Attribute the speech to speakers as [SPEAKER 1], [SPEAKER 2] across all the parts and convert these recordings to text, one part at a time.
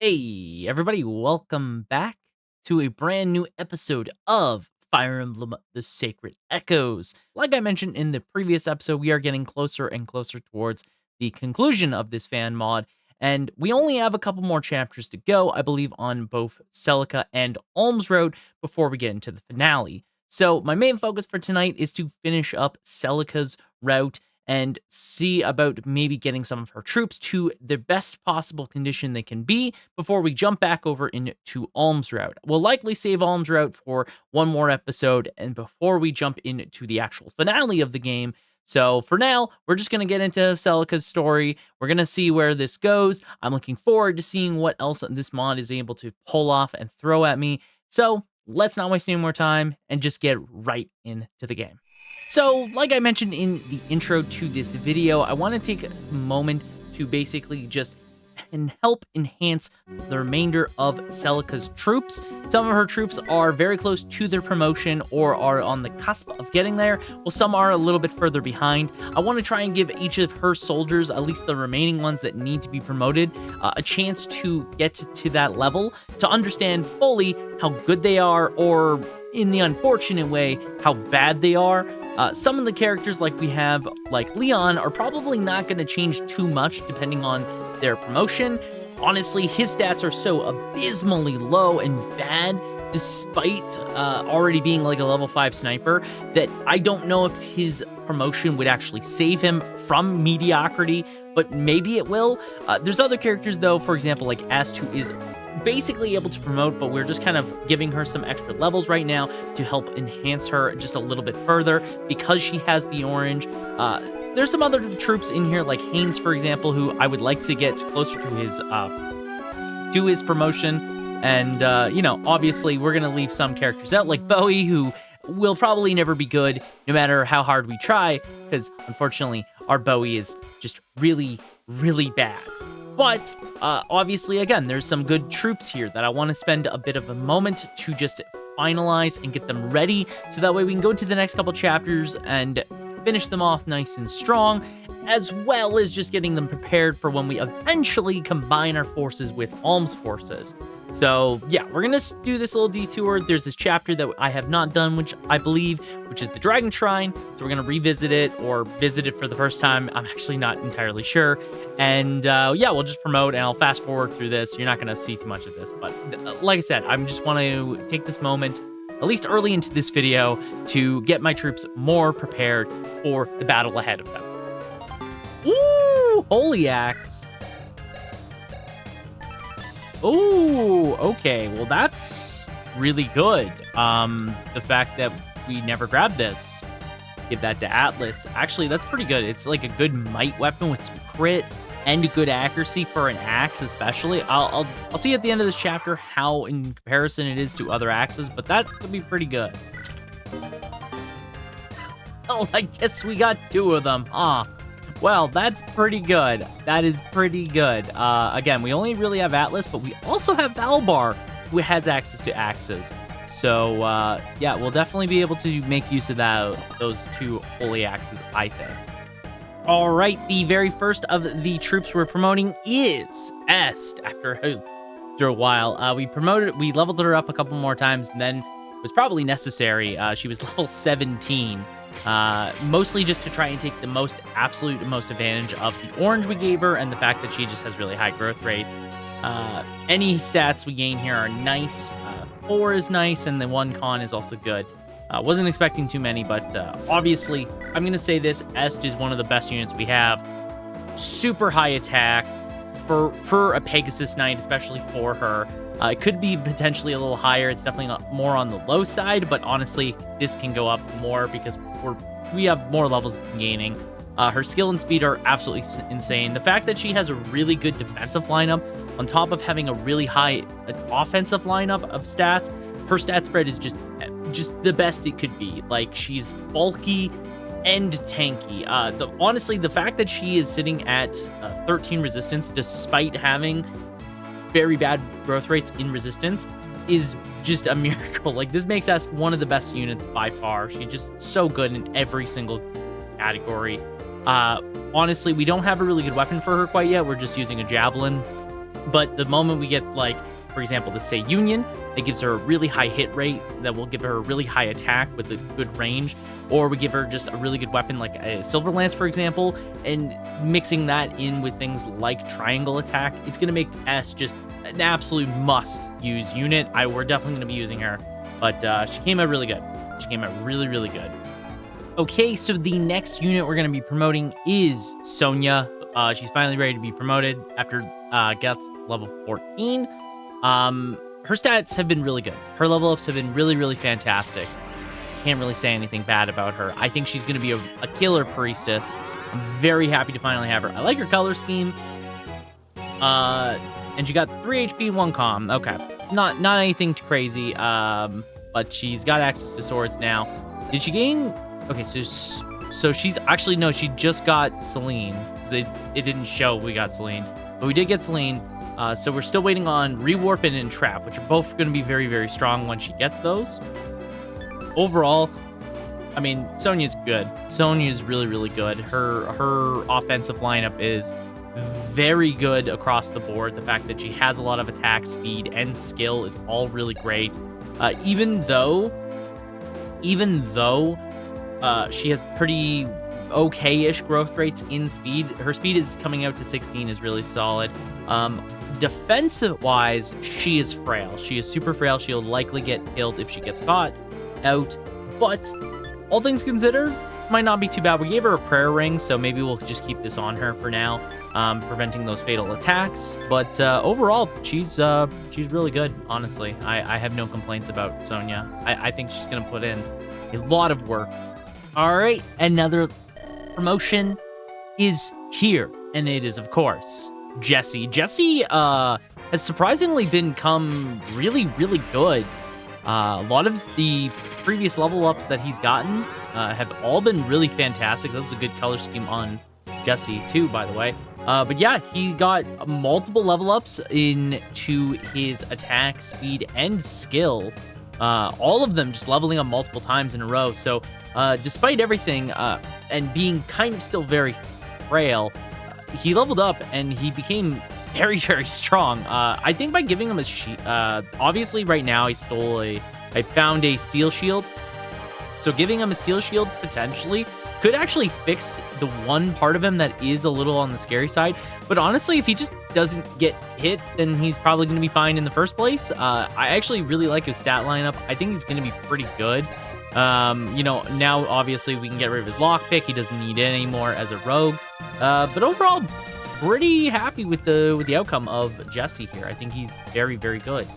[SPEAKER 1] Hey, everybody, welcome back to a brand new episode of Fire Emblem The Sacred Echoes. Like I mentioned in the previous episode, we are getting closer and closer towards the conclusion of this fan mod, and we only have a couple more chapters to go, I believe, on both Celica and Alms Road before we get into the finale. So, my main focus for tonight is to finish up Celica's route and see about maybe getting some of her troops to the best possible condition they can be before we jump back over into Alms Route. We'll likely save Alms Route for one more episode and before we jump into the actual finale of the game. So for now, we're just going to get into Celica's story. We're going to see where this goes. I'm looking forward to seeing what else this mod is able to pull off and throw at me. So let's not waste any more time and just get right into the game. So, like I mentioned in the intro to this video, I want to take a moment to basically just help enhance the remainder of Celica's troops. Some of her troops are very close to their promotion or are on the cusp of getting there, while some are a little bit further behind. I want to try and give each of her soldiers, at least the remaining ones that need to be promoted, a chance to get to that level, to understand fully how good they are, or in the unfortunate way, how bad they are. Some of the characters like we have, like Leon, are probably not going to change too much depending on their promotion. Honestly, his stats are so abysmally low and bad, despite already being like a level 5 sniper, that I don't know if his promotion would actually save him from mediocrity, but maybe it will. There's other characters, though, for example, like Est, who is basically able to promote, but we're just kind of giving her some extra levels right now to help enhance her just a little bit further because she has the orange. There's some other troops in here, like Haynes, for example, who I would like to get closer to his promotion. And obviously we're gonna leave some characters out, like Bowie, who will probably never be good no matter how hard we try, because unfortunately our Bowie is just really, really bad. But obviously, again, there's some good troops here that I want to spend a bit of a moment to just finalize and get them ready, so that way we can go to the next couple chapters and finish them off nice and strong, as well as just getting them prepared for when we eventually combine our forces with Alm's forces. So yeah, we're gonna do this little detour. There's this chapter that I have not done, which is the Dragon Shrine. So we're gonna revisit it, or visit it for the first time. I'm actually not entirely sure. And yeah, we'll just promote, and I'll fast forward through this. You're not gonna see too much of this, but like I said, I just want to take this moment, at least early into this video, to get my troops more prepared for the battle ahead of them. Ooh, Holy Axe. Oh, okay. Well, that's really good. The fact that we never grabbed this. Give that to Atlas. Actually, that's pretty good. It's like a good might weapon with some crit and good accuracy for an axe, especially. I'll see at the end of this chapter how in comparison it is to other axes, but that could be pretty good. Oh, I guess we got 2 of them, huh? Well, that's pretty good. That is pretty good. Again, we only really have Atlas, but we also have Valbar, who has access to axes. So, yeah, we'll definitely be able to make use of those 2 holy axes, I think. All right, the very first of the troops we're promoting is Est. After a while, we leveled her up a couple more times, and then it was probably necessary. She was level 17. Mostly just to try and take the absolute most advantage of the orange we gave her, and the fact that she just has really high growth rates. Any stats we gain here are nice. 4 is nice, and the 1 con is also good. Wasn't expecting too many, but obviously, I'm going to say this, Est is one of the best units we have. Super high attack for a Pegasus Knight, especially for her. It could be potentially a little higher. It's definitely not more on the low side, but honestly, this can go up more because we have more levels gaining. Her skill and speed are absolutely insane. The fact that she has a really good defensive lineup, on top of having a really high offensive lineup of stats, her stat spread is just the best it could be. Like, she's bulky and tanky. Honestly, the fact that she is sitting at 13 resistance, despite having very bad growth rates in resistance, is just a miracle. Like, this makes us one of the best units by far. She's just so good in every single category. Honestly, we don't have a really good weapon for her quite yet. We're just using a javelin. But the moment we get, like, for example, the Say Union, it gives her a really high hit rate that will give her a really high attack with a good range, or we give her just a really good weapon like a Silver Lance, for example, and mixing that in with things like Triangle Attack, it's going to make S just an absolute must-use unit. We're definitely going to be using her, but she came out really good. She came out really, really good. Okay, so the next unit we're going to be promoting is Sonya. She's finally ready to be promoted after Guts level 14. Her stats have been really good. Her level ups have been really, really fantastic. Can't really say anything bad about her. I think she's going to be a killer priestess. I'm very happy to finally have her. I like her color scheme. And she got 3 HP, 1 comm. Okay, not anything too crazy. But she's got access to swords now. Did she gain? Okay, so she's actually, no, she just got Celine. It didn't show we got Celine, but we did get Celine. So we're still waiting on Rewarp and Entrap, which are both going to be very, very strong when she gets those. Overall, I mean, Sonya's good. Sonya's really, really good. Her offensive lineup is very good across the board. The fact that she has a lot of attack, speed, and skill is all really great. Even though she has pretty okay-ish growth rates in speed, her speed is coming out to 16 is really solid. Defensive-wise, she is frail. She is super frail. She'll likely get killed if she gets caught out, but all things considered, might not be too bad. We gave her a prayer ring, so maybe we'll just keep this on her for now, preventing those fatal attacks. But overall, she's really good, honestly. I have no complaints about Sonya. I think she's going to put in a lot of work. All right, another promotion is here, and it is, of course, Jessie. Jessie has surprisingly become really, really good. A lot of the previous level ups that he's gotten have all been really fantastic. That's a good color scheme on Jessie too, by the way. But yeah, he got multiple level ups into his attack, speed, and skill. All of them just leveling up multiple times in a row. So despite everything and being kind of still very frail, he leveled up and he became very, very strong. I think by giving him a shield, obviously right now I found a steel shield. So giving him a steel shield potentially could actually fix the one part of him that is a little on the scary side. But honestly, if he just doesn't get hit, then he's probably going to be fine in the first place. I actually really like his stat lineup. I think he's going to be pretty good. Now obviously we can get rid of his lockpick. He doesn't need it anymore as a rogue. But overall, pretty happy with the outcome of Jessie here. I think he's very, very good.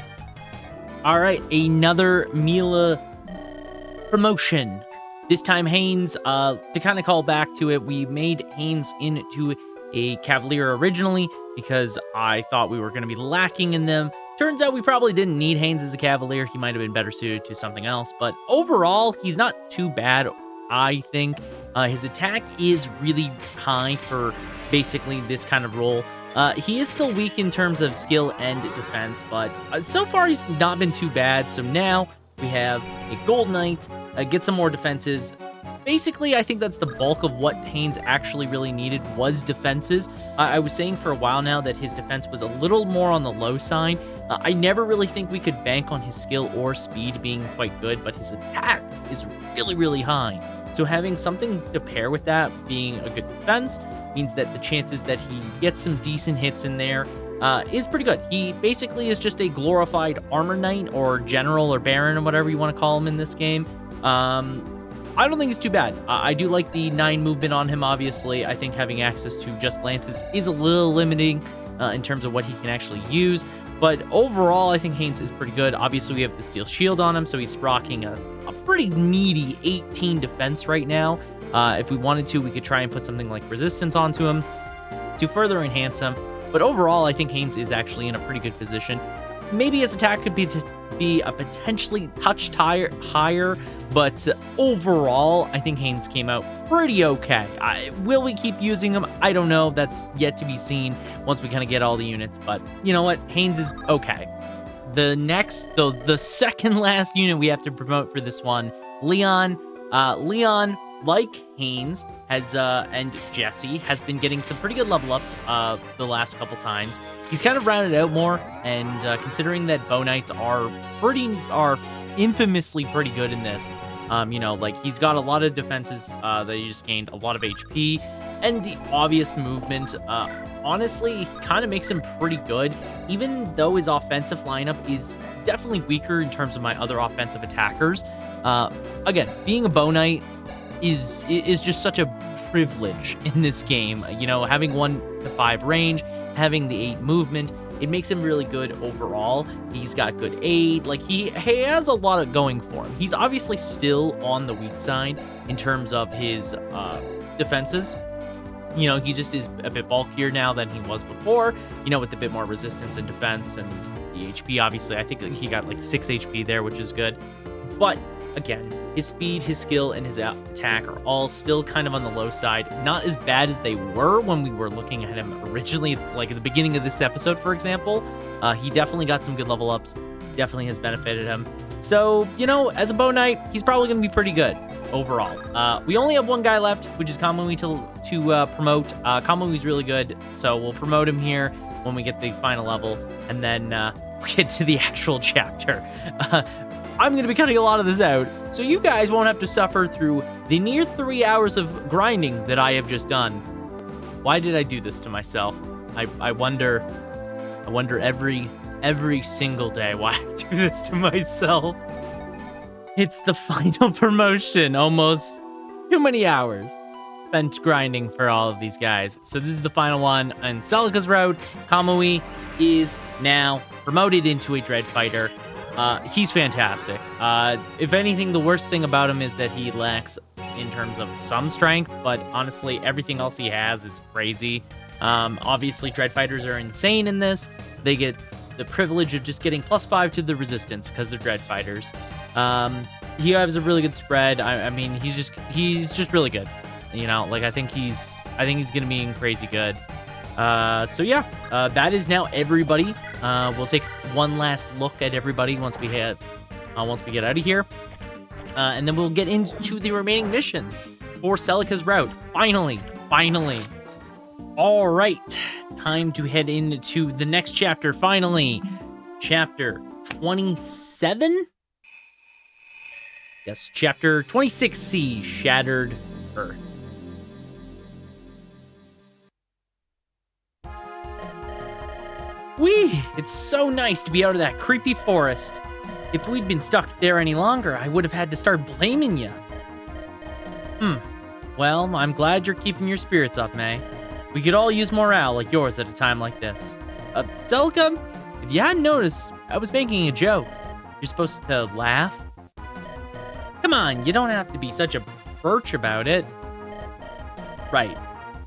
[SPEAKER 1] All right, another Mila promotion. This time Haynes, to kind of call back to it, we made Haynes into a Cavalier originally because I thought we were going to be lacking in them. Turns out we probably didn't need Haynes as a Cavalier. He might have been better suited to something else, but overall, he's not too bad, I think. His attack is really high for basically this kind of role. He is still weak in terms of skill and defense, but so far he's not been too bad. So now we have a Gold Knight, get some more defenses. Basically, I think that's the bulk of what Haynes actually really needed was defenses. I was saying for a while now that his defense was a little more on the low side. I never really think we could bank on his skill or speed being quite good, but his attack is really, really high. So having something to pair with that being a good defense means that the chances that he gets some decent hits in there is pretty good. He basically is just a glorified armor knight or general or baron or whatever you want to call him in this game. I don't think it's too bad. I do like the 9 movement on him, obviously. I think having access to just lances is a little limiting in terms of what he can actually use. But overall, I think Haynes is pretty good. Obviously, we have the steel shield on him, so he's rocking a pretty meaty 18 defense right now. If we wanted to, we could try and put something like resistance onto him to further enhance him. But overall, I think Haynes is actually in a pretty good position. Maybe his attack could be a potentially touch higher, but overall, I think Haynes came out pretty okay. Will we keep using him? I don't know. That's yet to be seen once we kind of get all the units, but you know what? Haynes is okay. The second last unit we have to promote for this one, Leon. Leon, like Haynes, and Jesse has been getting some pretty good level ups the last couple times. He's kind of rounded out more, and considering that Bow Knights are infamously pretty good in this, like he's got a lot of defenses that he just gained, a lot of HP, and the obvious movement. Honestly, kind of makes him pretty good, even though his offensive lineup is definitely weaker in terms of my other offensive attackers. Again, being a Bow Knight is just such a privilege in this game. Having 1 to 5 range, having the 8 movement, it makes him really good overall. He's got good aid. Like, he has a lot of going for him. He's obviously still on the weak side in terms of his defenses. He just is a bit bulkier now than he was before, with a bit more resistance and defense, and the HP, obviously. I think he got like 6 HP there, which is good. But again, his speed, his skill, and his attack are all still kind of on the low side. Not as bad as they were when we were looking at him originally, like at the beginning of this episode, for example. He definitely got some good level ups, definitely has benefited him. So, as a Bow Knight, he's probably going to be pretty good overall. We only have 1 guy left, which is Kamui to promote. Kamui's really good, so we'll promote him here when we get the final level, and then we'll get to the actual chapter. I'm going to be cutting a lot of this out, so you guys won't have to suffer through the near 3 hours of grinding that I have just done. Why did I do this to myself? I wonder every single day why I do this to myself. It's the final promotion. Almost too many hours spent grinding for all of these guys. So this is the final one on Celica's route. Kamui is now promoted into a Dread Fighter. He's fantastic. If anything, the worst thing about him is that he lacks in terms of some strength, but honestly, everything else he has is crazy. Obviously, Dread Fighters are insane in this. They get the privilege of just getting +5 to the resistance because they're Dread Fighters. He has a really good spread. I mean, he's just really good. I think he's gonna be crazy good. So yeah, that is now everybody. We'll take one last look at everybody once we get out of here, and then we'll get into the remaining missions for Celica's route. Finally. All right, time to head into the next chapter. Finally, chapter 27. Yes, chapter 26C, Shattered Earth. Whee! It's so nice to be out of that creepy forest. If we'd been stuck there any longer, I would have had to start blaming you. Well, I'm glad you're keeping your spirits up, May. We could all use morale like yours at a time like this. Celica, if you hadn't noticed, I was making a joke. You're supposed to laugh. Come on, you don't have to be such a birch about it. Right.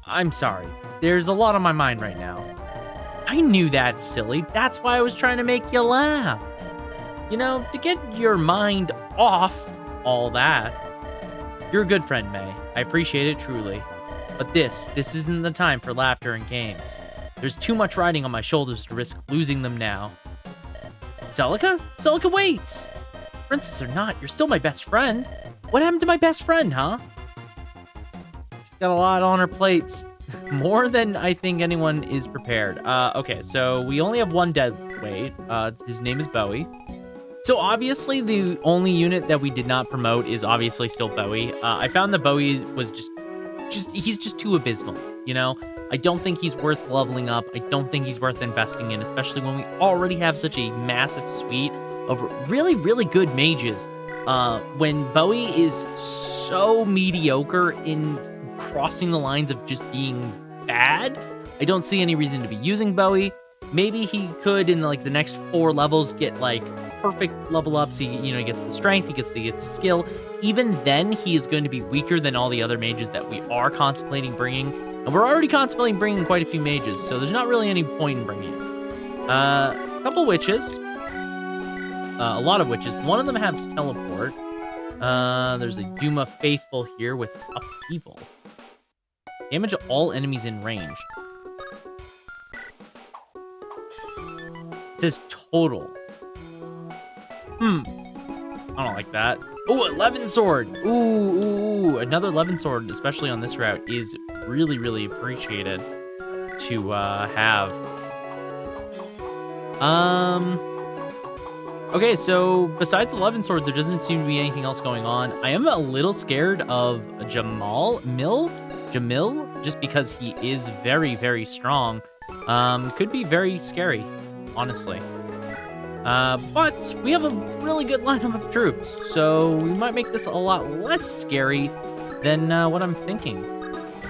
[SPEAKER 1] I'm sorry. There's a lot on my mind right now. I knew that, silly. That's why I was trying to make you laugh. To get your mind off all that. You're a good friend, May. I appreciate it truly. But this isn't the time for laughter and games. There's too much riding on my shoulders to risk losing them now. Celica? Celica waits! Princess or not, you're still my best friend. What happened to my best friend, huh? She's got a lot on her plates. More than I think anyone is prepared. Okay, so we only have 1 dead weight. His name is Bowie. So obviously the only unit that we did not promote is obviously still Bowie. I found that Bowie was he's just too abysmal, I don't think he's worth leveling up. I don't think he's worth investing in, especially when we already have such a massive suite of really, really good mages. When Bowie is so mediocre in crossing the lines of just being bad, I don't see any reason to be using Bowie. Maybe he could in the next 4 levels get perfect level ups. He gets the strength, he gets the skill. Even then, he is going to be weaker than all the other mages that we are contemplating bringing. And we're already contemplating bringing quite a few mages, so there's not really any point in bringing it. A couple witches. A lot of witches. One of them has teleport. There's a Duma Faithful here with Upheaval. Damage all enemies in range. It says total. I don't like that. Oh, 11 sword. Ooh, another 11 sword, especially on this route, is really, really appreciated to have. Okay, so besides 11 sword, there doesn't seem to be anything else going on. I am a little scared of Jamil, just because he is very, very strong. Could be very scary, honestly. But we have a really good lineup of troops, so we might make this a lot less scary than what I'm thinking.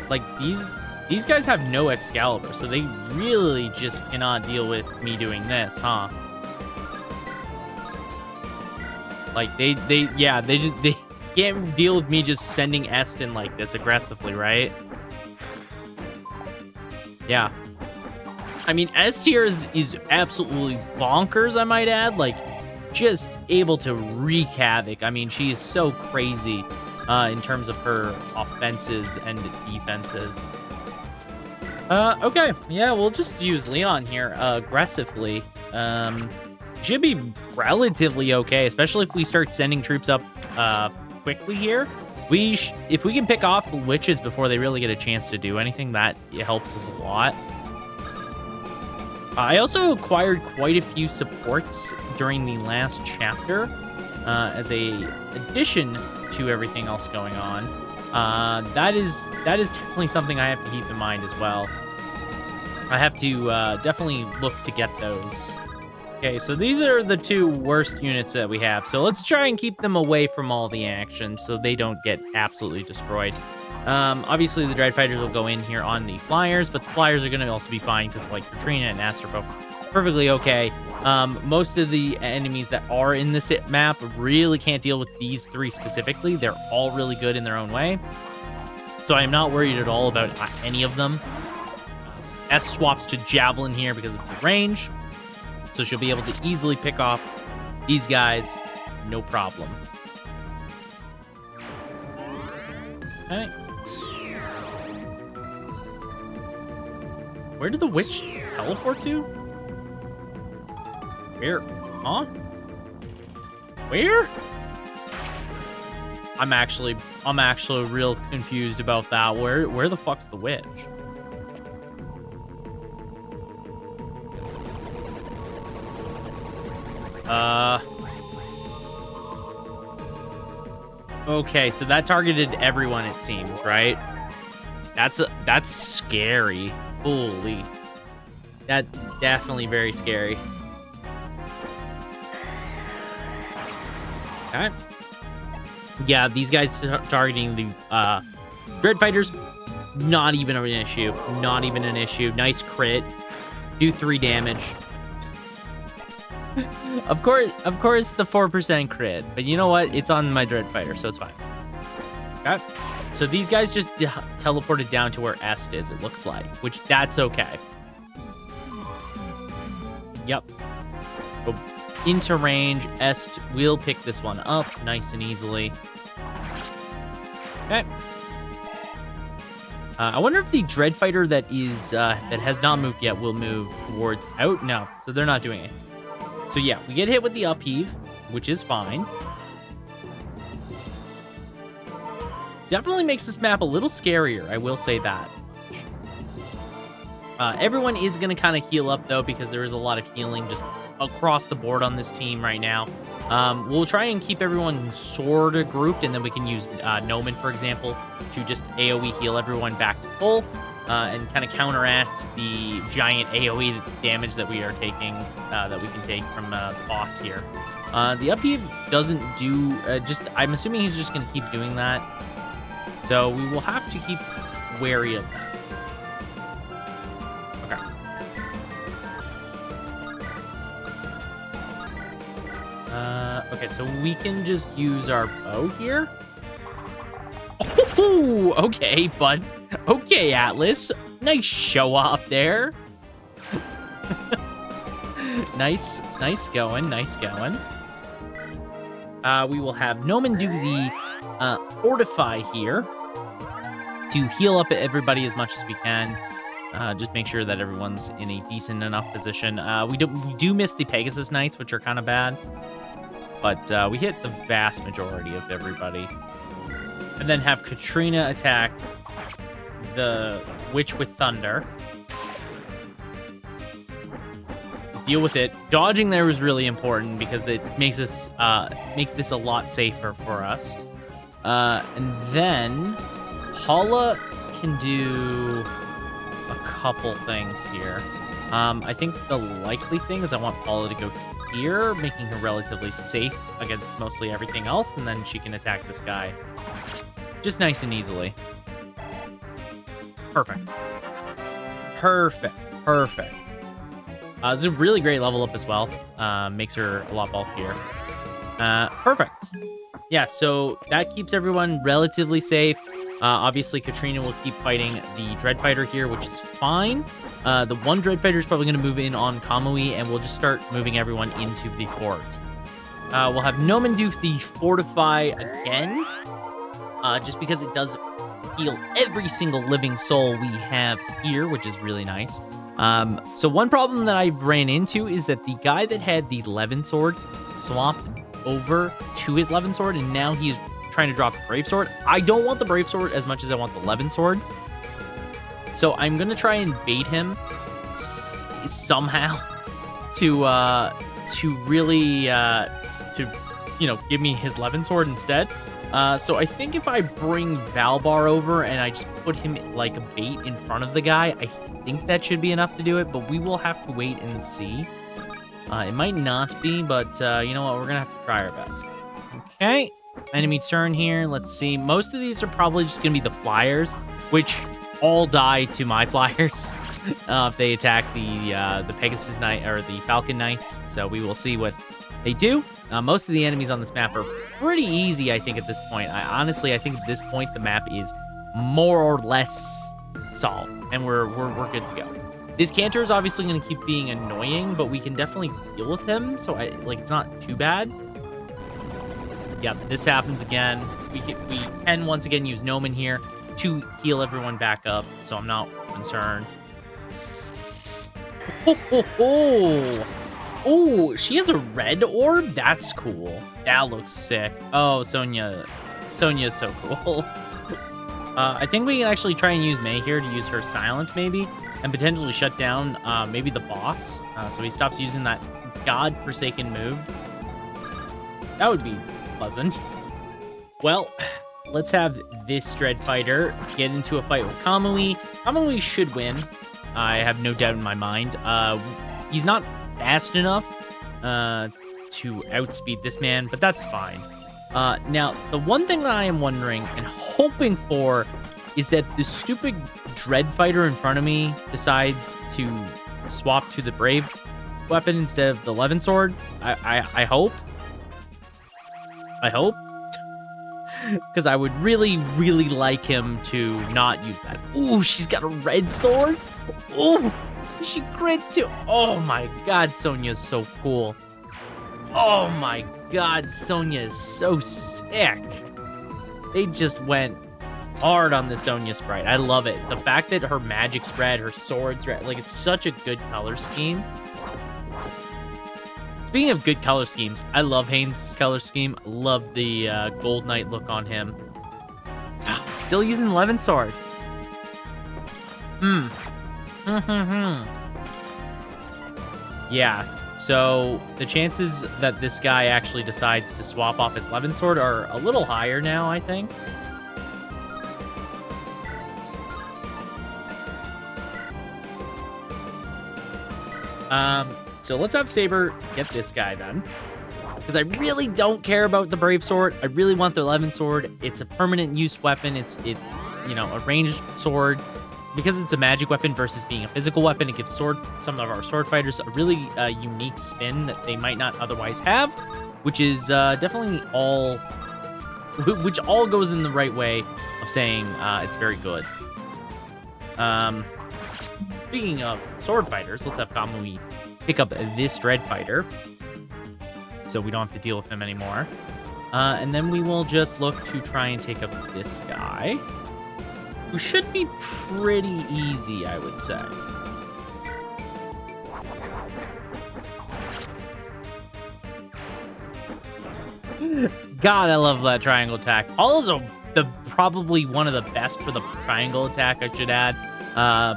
[SPEAKER 1] Like, these guys have no Excalibur, so they really just cannot deal with me doing this, huh? Like, they can't deal with me just sending Eston like this aggressively, right? Yeah. I mean, S tier is absolutely bonkers, I might add. Like, just able to wreak havoc. I mean, she is so crazy in terms of her offenses and defenses. Okay. Yeah, we'll just use Leon here aggressively. Should be relatively okay, especially if we start sending troops up quickly here. If we can pick off the witches before they really get a chance to do anything, that helps us a lot. I also acquired quite a few supports during the last chapter as a addition to everything else going on. That is definitely something I have to keep in mind as well. I have to definitely look to get those. Okay, so these are the two worst units that we have. So let's try and keep them away from all the action so they don't get absolutely destroyed. Obviously, the Dread Fighters will go in here on the Flyers, but the Flyers are going to also be fine because, like, Katrina and Aster both perfectly okay. Most of the enemies that are in this map really can't deal with these three specifically. They're all really good in their own way. So I'm not worried at all about any of them. S swaps to Javelin here because of the range. So she'll be able to easily pick off these guys, no problem. Okay. Where did the witch teleport to? Where? Huh? Where? I'm actually real confused about that. Where the fuck's the witch? Okay, so that targeted everyone, it seems, right? That's scary. Holy. That's definitely very scary. Okay. Yeah, these guys targeting the Dread Fighters, not even an issue. Not even an issue. Nice crit. Do 3 damage. Of course, the 4% crit. But you know what? It's on my Dread Fighter, so it's fine. Okay. So these guys just teleported down to where Est is, it looks like. Which, that's okay. Yep. Go into range. Est will pick this one up nice and easily. Okay. I wonder if the Dread Fighter that has not moved yet will move towards out. No, so they're not doing it. So yeah, we get hit with the upheave, which is fine. Definitely makes this map a little scarier, I will say that. Everyone is going to kind of heal up, though, because there is a lot of healing just across the board on this team right now. We'll try and keep everyone sort of grouped, and then we can use Noman, for example, to just AoE heal everyone back to full, and kind of counteract the giant AoE damage that we are taking, that we can take from the boss here. The upheave doesn't do, I'm assuming he's just going to keep doing that. So we will have to keep wary of that. Okay, so we can just use our bow here. Oh, okay, bud. Okay, Atlas. Nice show off there. Nice going. We will have Noman do the Fortify here to heal up everybody as much as we can. Just make sure that everyone's in a decent enough position. We do miss the Pegasus Knights, which are kind of bad. but we hit the vast majority of everybody. And then have Katrina attack the Witch with Thunder. Deal with it. Dodging there was really important because it makes this a lot safer for us. And then Paula can do a couple things here. I think the likely thing is I want Paula to go here, making her relatively safe against mostly everything else, and then she can attack this guy just nice and easily. Perfect. This is a really great level up as well. Makes her a lot bulkier. Perfect. Yeah, so that keeps everyone relatively safe. Obviously, Katrina will keep fighting the Dread Fighter here, which is fine. The one Dread Fighter is probably going to move in on Kamui, and we'll just start moving everyone into the fort. We'll have Noman do the Fortify again, just because it does heal every single living soul we have here, which is really nice. So one problem that I've ran into is that the guy that had the Levin Sword swapped over to his Levin Sword, and now he's trying to drop the Brave Sword. I don't want the Brave Sword as much as I want the Levin Sword. So I'm going to try and bait him somehow to really, give me his Levin Sword instead. So I think if I bring Valbar over and I just put him like a bait in front of the guy, I think that should be enough to do it, but we will have to wait and see. It might not be, but you know what? We're going to have to try our best. Okay. Enemy turn here. Let's see. Most of these are probably just going to be the flyers, which all die to my flyers if they attack the Pegasus Knight or the Falcon Knights. So we will see what they do. Most of the enemies on this map are pretty easy, I think, at this point. I think at this point the map is more or less solved, and we're good to go. This Cantor is obviously going to keep being annoying, but we can definitely deal with him, so it's not too bad. Yep, this happens again. We can once again use Noman here to heal everyone back up, so I'm not concerned. Oh, she has a red orb? That's cool. That looks sick. Oh, Sonya's so cool. I think we can actually try and use May here to use her silence, maybe, and potentially shut down maybe the boss, so he stops using that godforsaken move. That would be pleasant. Well, let's have this Dread Fighter get into a fight with Kamui. Kamui should win. I have no doubt in my mind. He's not fast enough to outspeed this man, but that's fine. Now, the one thing that I am wondering and hoping for is that the stupid Dread Fighter in front of me decides to swap to the Brave weapon instead of the Levin Sword. I hope. Because I would really, really like him to not use that. Ooh, she's got a red sword. Ooh, she crit too. Oh my god, Sonya's so cool. Oh my god, Sonya is so sick. They just went hard on the Sonya sprite. I love it. The fact that her magic's red, her sword's red, like, it's such a good color scheme. Speaking of good color schemes, I love Haynes' color scheme. I love the Gold Knight look on him. Still using Levin Sword. Yeah, so the chances that this guy actually decides to swap off his Levin Sword are a little higher now, I think. So let's have Saber get this guy then. Because I really don't care about the Brave Sword. I really want the Levin Sword. It's a permanent use weapon. It's a ranged sword. Because it's a magic weapon versus being a physical weapon, it gives some of our sword fighters a really unique spin that they might not otherwise have, which is definitely which all goes in the right way of saying it's very good. Speaking of sword fighters, let's have Kamui pick up this Dread Fighter, so we don't have to deal with him anymore. And then we will just look to try and take up this guy, who should be pretty easy, I would say. God, I love that triangle attack. Paula's probably one of the best for the triangle attack, I should add.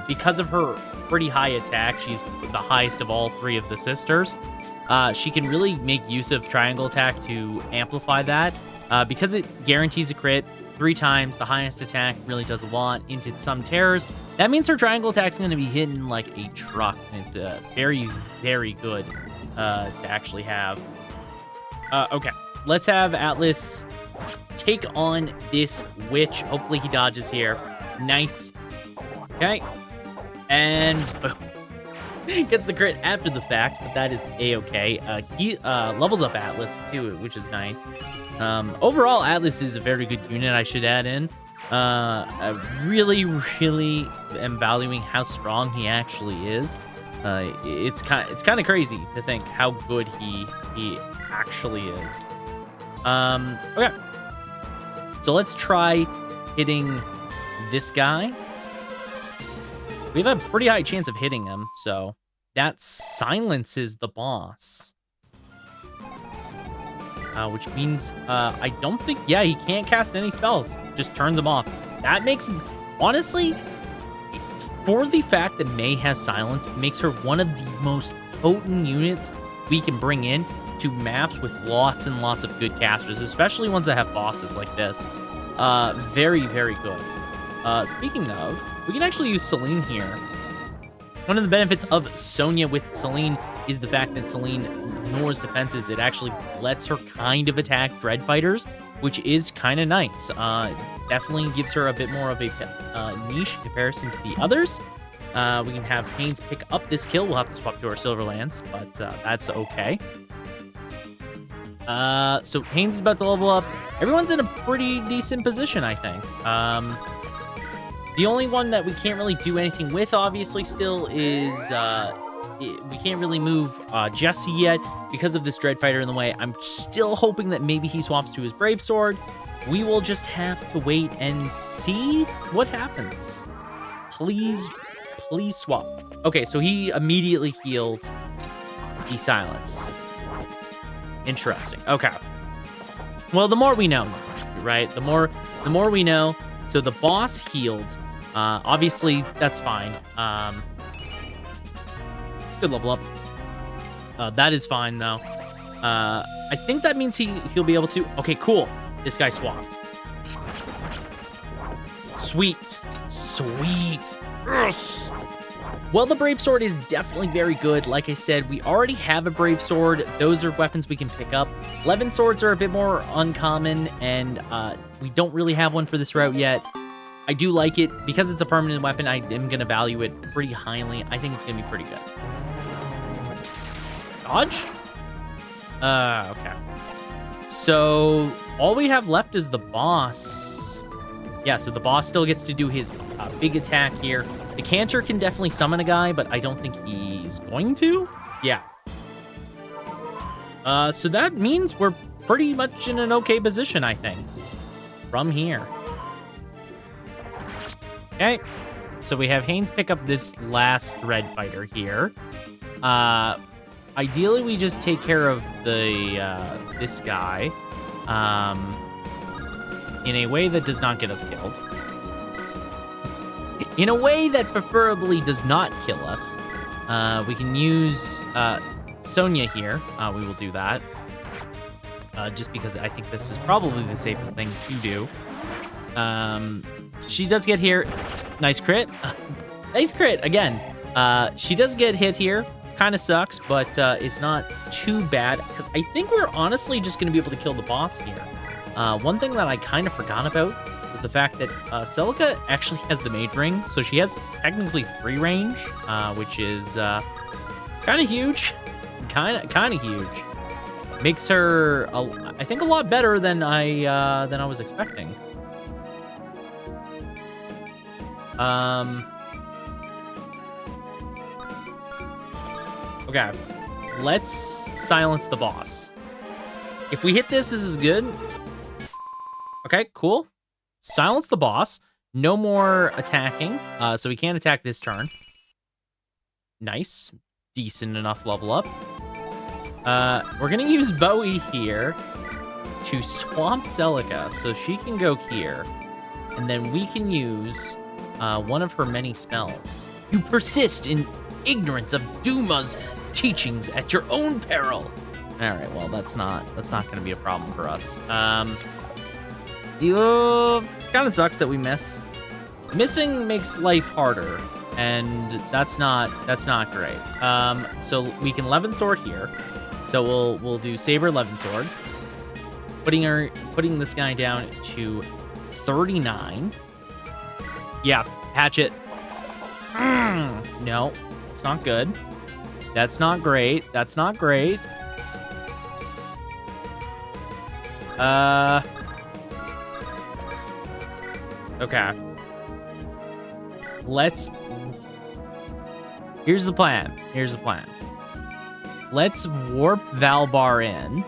[SPEAKER 1] Because of her pretty high attack, she's the highest of all three of the sisters. She can really make use of triangle attack to amplify that. Because it guarantees a crit 3 times, the highest attack really does a lot into some terrors. That means her triangle attack is going to be hitting like a truck. And it's very, very good to actually have. Okay, let's have Atlas take on this witch. Hopefully he dodges here. Nice. Okay. And boom. Gets the crit after the fact, but that is a-okay. He levels up Atlas too, which is nice. Overall, Atlas is a very good unit, I should add in. I really, really am valuing how strong he actually is. It's kind of crazy to think how good he actually is. Okay. So let's try hitting this guy. We have a pretty high chance of hitting him, so that silences the boss. Which means I don't think, yeah, he can't cast any spells. Just turns them off. That makes, honestly, for the fact that May has silence, it makes her one of the most potent units we can bring in to maps with lots and lots of good casters, especially ones that have bosses like this. Very, very good. Speaking of, we can actually use Celine here. One of the benefits of Sonya with Celine is the fact that Celine ignores defenses. It actually lets her kind of attack Dread Fighters, which is kind of nice. Definitely gives her a bit more of a niche in comparison to the others. We can have Haynes pick up this kill. We'll have to swap to our Silverlands, but that's okay. So Haynes is about to level up. Everyone's in a pretty decent position, I think. The only one that we can't really do anything with, obviously, still is we can't really move Jesse yet because of this Dread Fighter in the way. I'm still hoping that maybe he swaps to his Brave Sword. We will just have to wait and see what happens. Please swap. Okay, so he immediately healed the silence. Interesting. Okay. Well, the more we know, right? The more we know. So the boss healed. Obviously, that's fine. Good level up. That is fine, though. I think that means he'll be able to... Okay, cool. This guy swapped. Sweet. Sweet. Yes. Well, the Brave Sword is definitely very good. Like I said, we already have a Brave Sword. Those are weapons we can pick up. Levin Swords are a bit more uncommon, and we don't really have one for this route yet. I do like it. Because it's a permanent weapon, I am going to value it pretty highly. I think it's going to be pretty good. Dodge? Okay. So, all we have left is the boss. Yeah, so the boss still gets to do his big attack here. The Cantor can definitely summon a guy, but I don't think he's going to. Yeah. So that means we're pretty much in an okay position, I think, from here. Okay. So we have Haynes pick up this last Dread Fighter here. Ideally, we just take care of the this guy in a way that does not get us killed. In a way that preferably does not kill us. We can use Sonya here. We will do that. Just because I think this is probably the safest thing to do. She does get here. Nice crit. Nice crit, again. She does get hit here. Kind of sucks, but it's not too bad. Because I think we're honestly just going to be able to kill the boss here. One thing that I kind of forgot about is the fact that Celica actually has the Mage Ring, so she has technically free range, which is kind of huge. Kind of huge. Makes her, I think, a lot better than I was expecting. Okay, let's silence the boss. If we hit this is good. Okay, cool. Silence the boss. No more attacking, so we can't attack this turn. Nice. Decent enough level up. We're gonna use Bowie here to swamp Celica so she can go here. And then we can use one of her many spells. You persist in ignorance of Duma's teachings at your own peril. All right, well, that's not going to be a problem for us. Kind of sucks that we miss. Missing makes life harder, and that's not great. So we can Levin Sword here. So we'll do Saber Levin Sword, putting this guy down to 39. Yeah, Hatchet. No, it's not good. That's not great. That's not great. Okay. Here's the plan. Let's warp Valbar in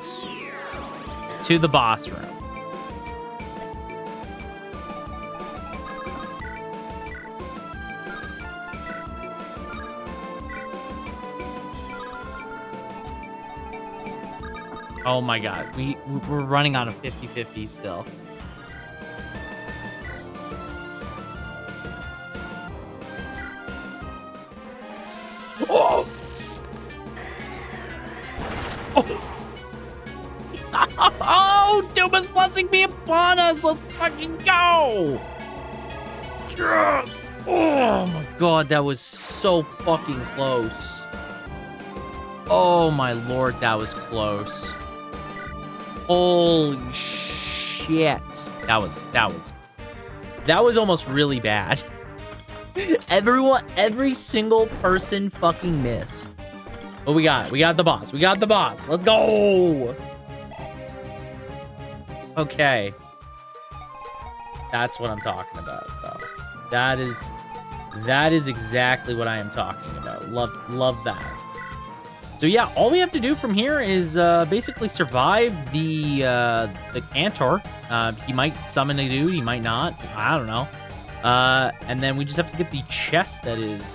[SPEAKER 1] to the boss room. Oh my god, we're running on a 50-50 still. Oh! Oh, Duma's blessing be upon us. Let's fucking go. Yes. Oh my god, that was so fucking close. Oh my lord, that was close. Holy shit. That was almost really bad. Every single person fucking missed. What we got? We got the boss. Let's go. Okay. That's what I'm talking about, though. That is exactly what I am talking about. Love that. So yeah, all we have to do from here is basically survive the Cantor. He might summon a dude, he might not. I don't know. And then we just have to get the chest that is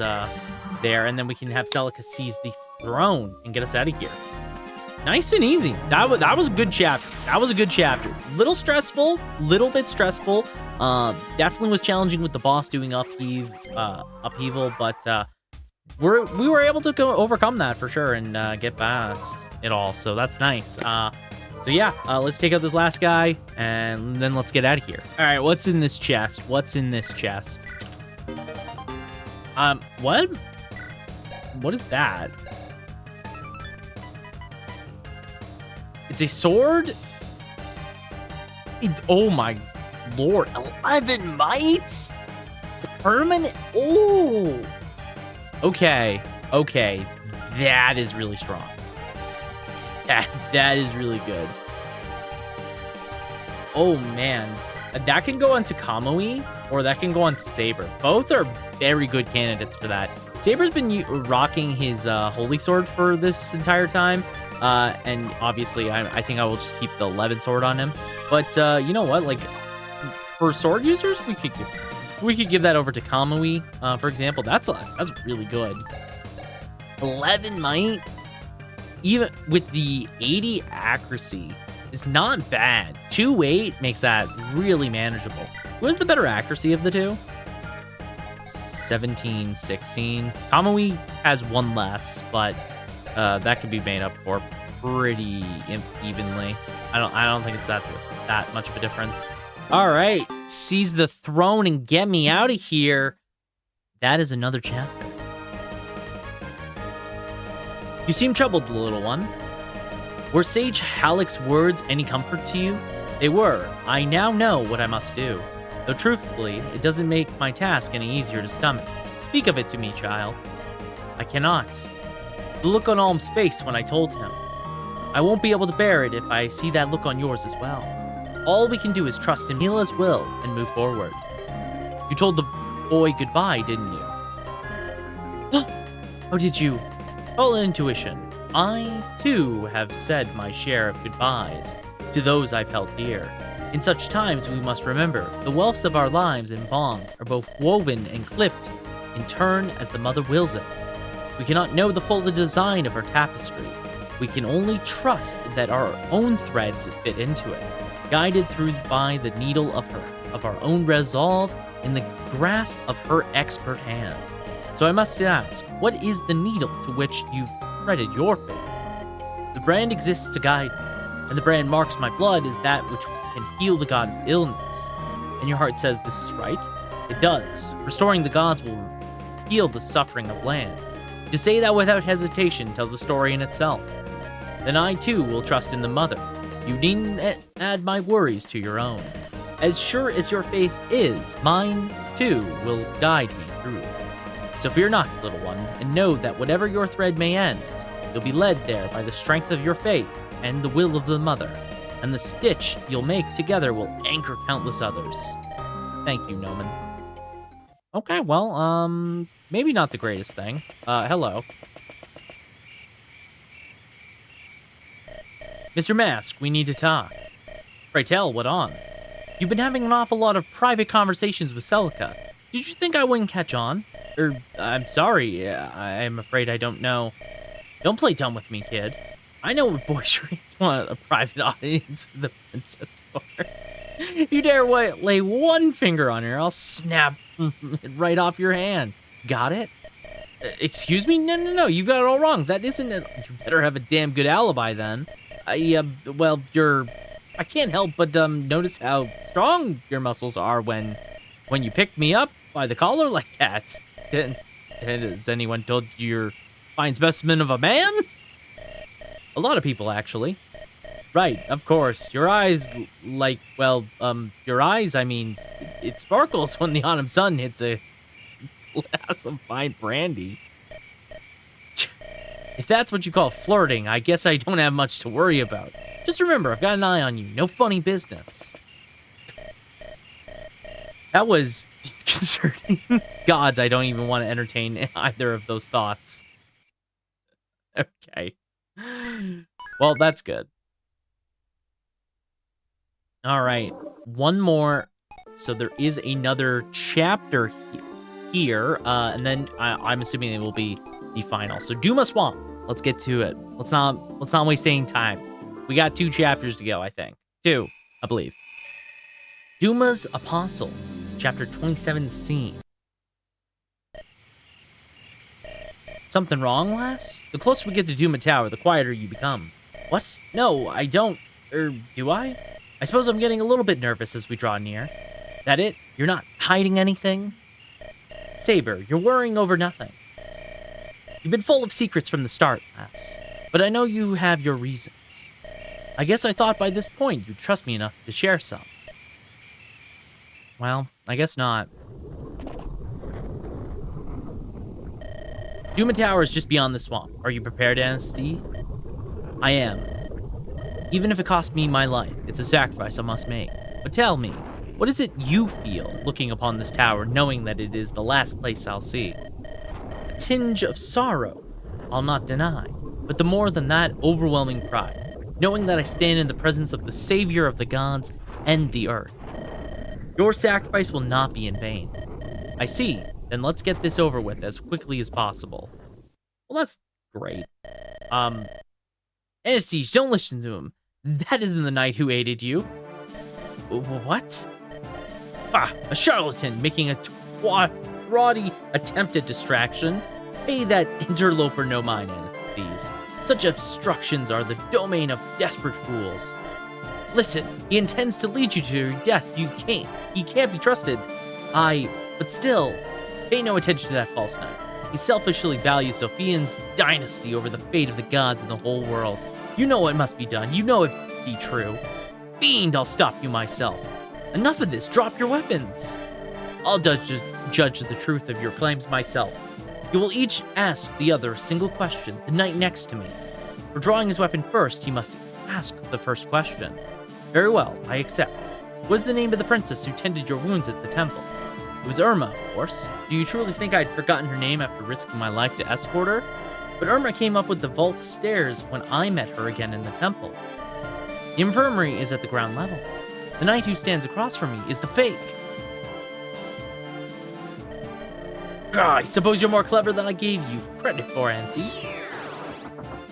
[SPEAKER 1] there, and then we can have Celica seize the throne and get us out of here. Nice and easy. That was a good chapter. Little stressful, little bit stressful. Definitely was challenging with the boss doing upheaval, but we were able to overcome that for sure and get past it all. So that's nice. So yeah, let's take out this last guy and then let's get out of here. All right, what's in this chest? What is that? It's a sword. Oh my lord, 11 mites? Permanent. Oh. Okay. That is really strong. That is really good. Oh man, that can go onto Kamui or that can go onto Saber. Both are very good candidates for that. Saber's been rocking his Holy Sword for this entire time. And obviously, I think I will just keep the Levin Sword on him. But you know what? Like, for sword users, we could give that over to Kamui, for example. That's really good. 11 might, even with the 80 accuracy, is not bad. 2-8 makes that really manageable. Who has the better accuracy of the two? 17, 16. Kamui has one less, but that could be made up for pretty evenly. I don't think it's that much of a difference. All right, seize the throne and get me out of here. That is another chapter. You seem troubled, little one. Were Sage Halleck's words any comfort to you? They were. I now know what I must do. Though truthfully, it doesn't make my task any easier to stomach. Speak of it to me, child. I cannot. The look on Alm's face when I told him. I won't be able to bear it if I see that look on yours as well. All we can do is trust in Mila's will and move forward. You told the boy goodbye, didn't you? How did you? All intuition. I, too, have said my share of goodbyes to those I've held dear. In such times, we must remember the wealths of our lives and bonds are both woven and clipped in turn as the mother wills it. We cannot know the full design of her tapestry. We can only trust that our own threads fit into it. guided through by the needle of our own resolve in the grasp of her expert hand. So I must ask, what is the needle to which you've threaded your fate? The brand exists to guide me, and the brand marks my blood is that which can heal the god's illness. And your heart says this is right? It does. Restoring the gods will heal the suffering of land. To say that without hesitation tells a story in itself. Then I too will trust in the mother. You needn't add my worries to your own. As sure as your faith is, mine too will guide me through. So fear not, little one, and know that whatever your thread may end, you'll be led there by the strength of your faith and the will of the mother, and the stitch you'll make together will anchor countless others. Thank you, Noman. Okay, well, maybe not the greatest thing. Hello. Mr. Mask, we need to talk. Pray tell, what on? You've been having an awful lot of private conversations with Celica. Did you think I wouldn't catch on? I'm sorry, I'm afraid I don't know. Don't play dumb with me, kid. I know what boys really want a private audience with the princess for. If you dare lay one finger on her, I'll snap it right off your hand. Got it? Excuse me? No, you got it all wrong. That isn't it. You better have a damn good alibi then. Well, I can't help but, notice how strong your muscles are when you pick me up by the collar like that. Has anyone told you you're a fine specimen of a man? A lot of people, actually. Right, of course. Your eyes, your eyes, I mean, it sparkles when the autumn sun hits a glass of fine brandy. If that's what you call flirting, I guess I don't have much to worry about. Just remember, I've got an eye on you. No funny business. That was disconcerting. Gods, I don't even want to entertain either of those thoughts. Okay. Well, that's good. All right. One more. So there is another chapter here, and then I'm assuming it will be the final. So Duma Swamp. Let's get to it. Let's not waste any time. We got 2 chapters to go, I think. 2, I believe. Duma's Apostle, chapter 27C. Something wrong, lass? The closer we get to Duma Tower, the quieter you become. What? No, I don't. Do I? I suppose I'm getting a little bit nervous as we draw near. That it? You're not hiding anything? Saber, you're worrying over nothing. You've been full of secrets from the start, lass. But I know you have your reasons. I guess I thought by this point you'd trust me enough to share some. Well, I guess not. Duma Tower is just beyond the swamp. Are you prepared, Anastie? I am. Even if it costs me my life, it's a sacrifice I must make. But tell me, what is it you feel looking upon this tower, knowing that it is the last place I'll see? A tinge of sorrow, I'll not deny, but the more than that, overwhelming pride, knowing that I stand in the presence of the savior of the gods and the earth. Your sacrifice will not be in vain. I see. Then let's get this over with as quickly as possible. Well, that's great. Anesthesia, don't listen to him. That isn't the knight who aided you. What? Ah, a charlatan making a tawdry attempt at distraction. Pay that interloper no mind, Anesthesia. Such obstructions are the domain of desperate fools. Listen, he intends to lead you to your death. He can't be trusted. But still, pay no attention to that false knight. He selfishly values Sophian's dynasty over the fate of the gods in the whole world. You know what must be done. You know it be true. Fiend, I'll stop you myself. Enough of this. Drop your weapons. I'll judge the truth of your claims myself. You will each ask the other a single question, the knight next to me. For drawing his weapon first, he must ask the first question. Very well, I accept. What is the name of the princess who tended your wounds at the temple? It was Irma, of course. Do you truly think I'd forgotten her name after risking my life to escort her? But Irma came up with the vault stairs when I met her again in the temple. The infirmary is at the ground level. The knight who stands across from me is the fake. I suppose you're more clever than I gave you credit for, Antes.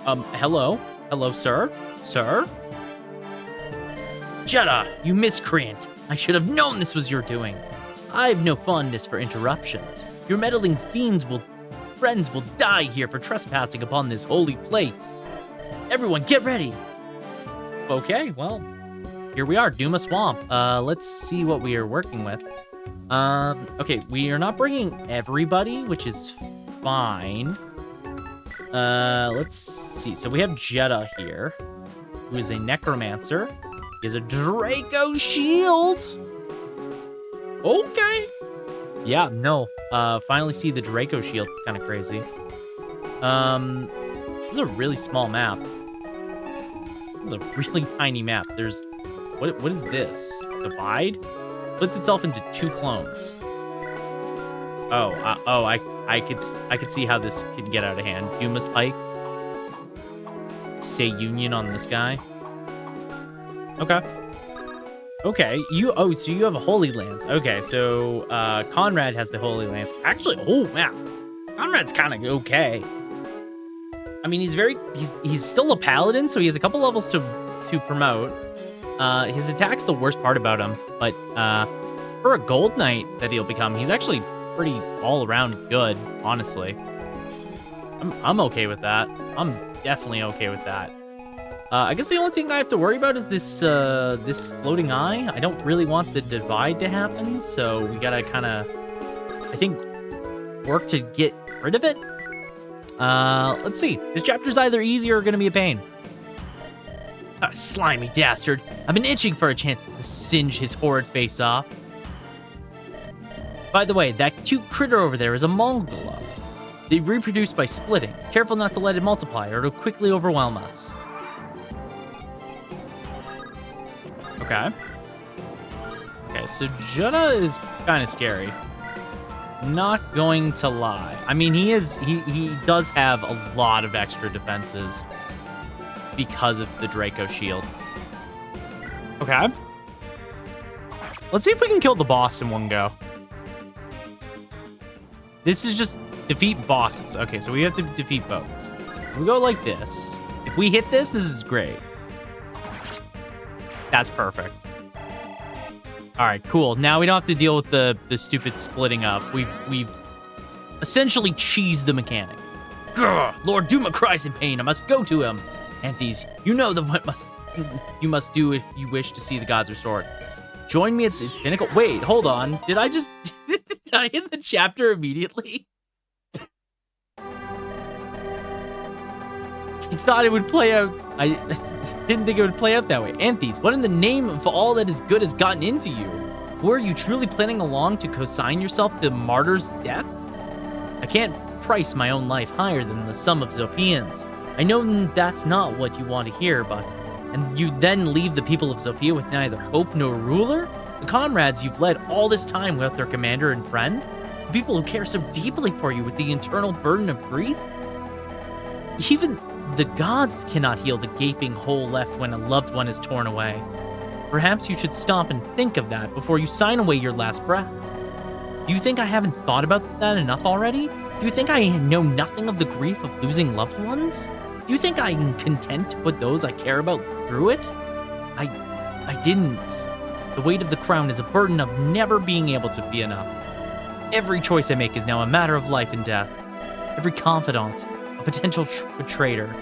[SPEAKER 1] Hello? Hello, sir? Sir? Jetta, you miscreant! I should have known this was your doing. I've no fondness for interruptions. Your meddling friends will die here for trespassing upon this holy place. Everyone, get ready! Okay, well, here we are, Duma Swamp. Let's see what we are working with. Okay, we are not bringing everybody, which is fine. Let's see. So we have Jetta here, who is a necromancer. He has a Draco shield. Okay. Yeah, no. Finally see the Draco shield. It's kind of crazy. This is a really small map. This is a really tiny map. There's... What is this? Divide? Splits itself into 2 clones. I could see how this could get out of hand. Duma's Pike. Say Union on this guy. Okay. Okay, so you have a Holy Lance. Okay, so Conrad has the Holy Lance. Actually, oh man, Conrad's kind of okay. I mean, he's still a paladin, so he has a couple levels to promote. His attack's the worst part about him, but for a gold knight that he'll become, he's actually pretty all around good, honestly. I'm okay with that. I'm definitely okay with that. I guess the only thing I have to worry about is this this floating eye. I don't really want the divide to happen, so we gotta kind of, I think, work to get rid of it. Let's see. This chapter's either easy or gonna be a pain. Slimy dastard. I've been itching for a chance to singe his horrid face off. By the way, that cute critter over there is a Mongola. They reproduce by splitting. Careful not to let it multiply, or it'll quickly overwhelm us. Okay. Okay, so Jetta is kind of scary. Not going to lie. I mean, he does have a lot of extra defenses because of the Draco shield. Okay. Let's see if we can kill the boss in one go. This is just defeat bosses. Okay, so we have to defeat both. We go like this. If we hit this is great. That's perfect. All right, cool. Now we don't have to deal with the stupid splitting up. We've essentially cheesed the mechanic. Grr, Lord Duma cries in pain. I must go to him. Anthes, you know what you must do if you wish to see the gods restored. Join me at its pinnacle. Wait, hold on. Did I just did I end the chapter immediately? I thought it would play out. I didn't think it would play out that way. Anthes, what in the name of all that is good has gotten into you? Were you truly planning along to consign yourself to martyr's death? I can't price my own life higher than the sum of Zophians. I know that's not what you want to hear, but... And you then leave the people of Sophia with neither hope nor ruler? The comrades you've led all this time without their commander and friend? The people who care so deeply for you with the internal burden of grief? Even the gods cannot heal the gaping hole left when a loved one is torn away. Perhaps you should stop and think of that before you sign away your last breath. Do you think I haven't thought about that enough already? Do you think I know nothing of the grief of losing loved ones? Do you think I'm content to put those I care about through it? I didn't. The weight of the crown is a burden of never being able to be enough. Every choice I make is now a matter of life and death. Every confidant, a potential traitor.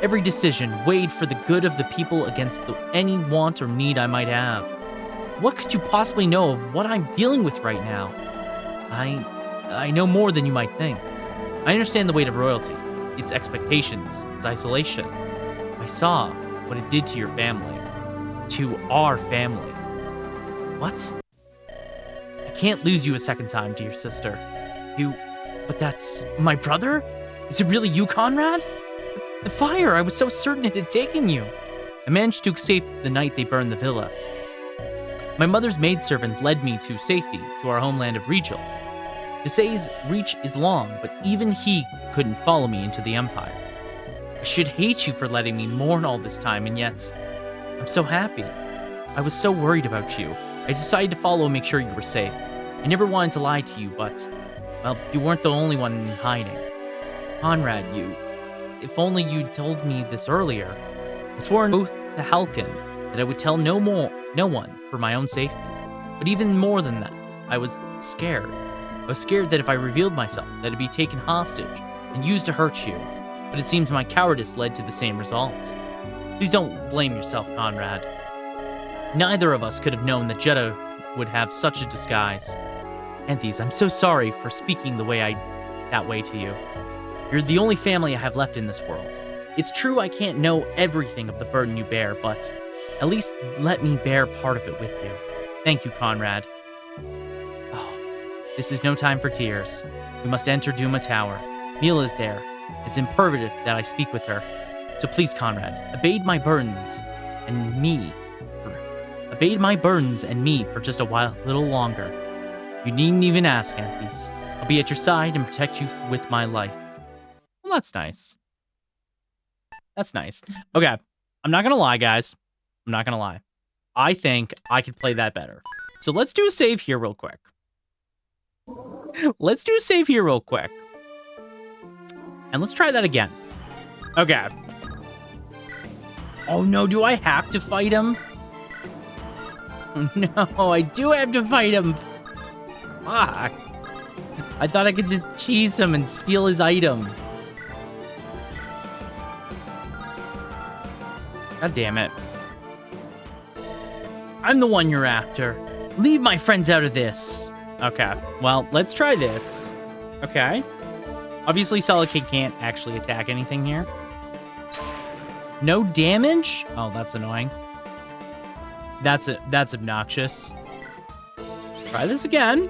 [SPEAKER 1] Every decision weighed for the good of the people against any want or need I might have. What could you possibly know of what I'm dealing with right now? I know more than you might think. I understand the weight of royalty, its expectations, its isolation. I saw what it did to your family. To our family. What? I can't lose you a second time, dear sister. But that's my brother? Is it really you, Conrad? The fire, I was so certain it had taken you. I managed to escape the night they burned the villa. My mother's maidservant led me to safety, to our homeland of Regal. Desai's reach is long, but even he couldn't follow me into the Empire. I should hate you for letting me mourn all this time, and yet, I'm so happy. I was so worried about you. I decided to follow and make sure you were safe. I never wanted to lie to you, but, well, you weren't the only one in hiding. Conrad, if only you'd told me this earlier. I swore an oath to Halkin that I would tell no one for my own safety. But even more than that, I was scared. I was scared that if I revealed myself, that I'd be taken hostage and used to hurt you. But it seems my cowardice led to the same result. Please don't blame yourself, Conrad. Neither of us could have known that Jetta would have such a disguise. Anthes, I'm so sorry for speaking that way to you. You're the only family I have left in this world. It's true I can't know everything of the burden you bear, but at least let me bear part of it with you. Thank you, Conrad. Oh, this is no time for tears. We must enter Duma Tower. Mila is there. It's imperative that I speak with her. So please, Conrad, abate my burdens and me for just a little longer. You needn't even ask, Anthes. I'll be at your side and protect you with my life. Well, that's nice. That's nice. Okay, I'm not gonna lie, guys. I'm not gonna lie. I think I could play that better. So let's do a save here real quick. And let's try that again. Okay. Oh no, do I have to fight him? No, I do have to fight him. Fuck. I thought I could just cheese him and steal his item. God damn it. I'm the one you're after. Leave my friends out of this. Okay, well, let's try this. Okay. Obviously, Celica can't actually attack anything here. No damage? Oh, that's annoying. That's obnoxious. Try this again.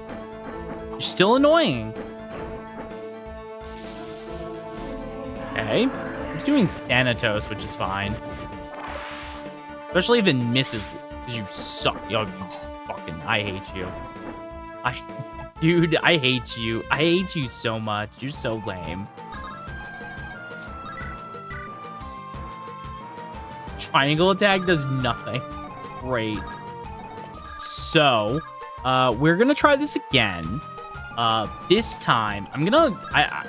[SPEAKER 1] You're still annoying. Okay. He's doing Thanatos, which is fine. Especially if it misses, because you suck. Yo, you fucking, I hate you. Dude, I hate you. I hate you so much. You're so lame. Triangle attack does nothing. Great. So, we're gonna try this again. This time,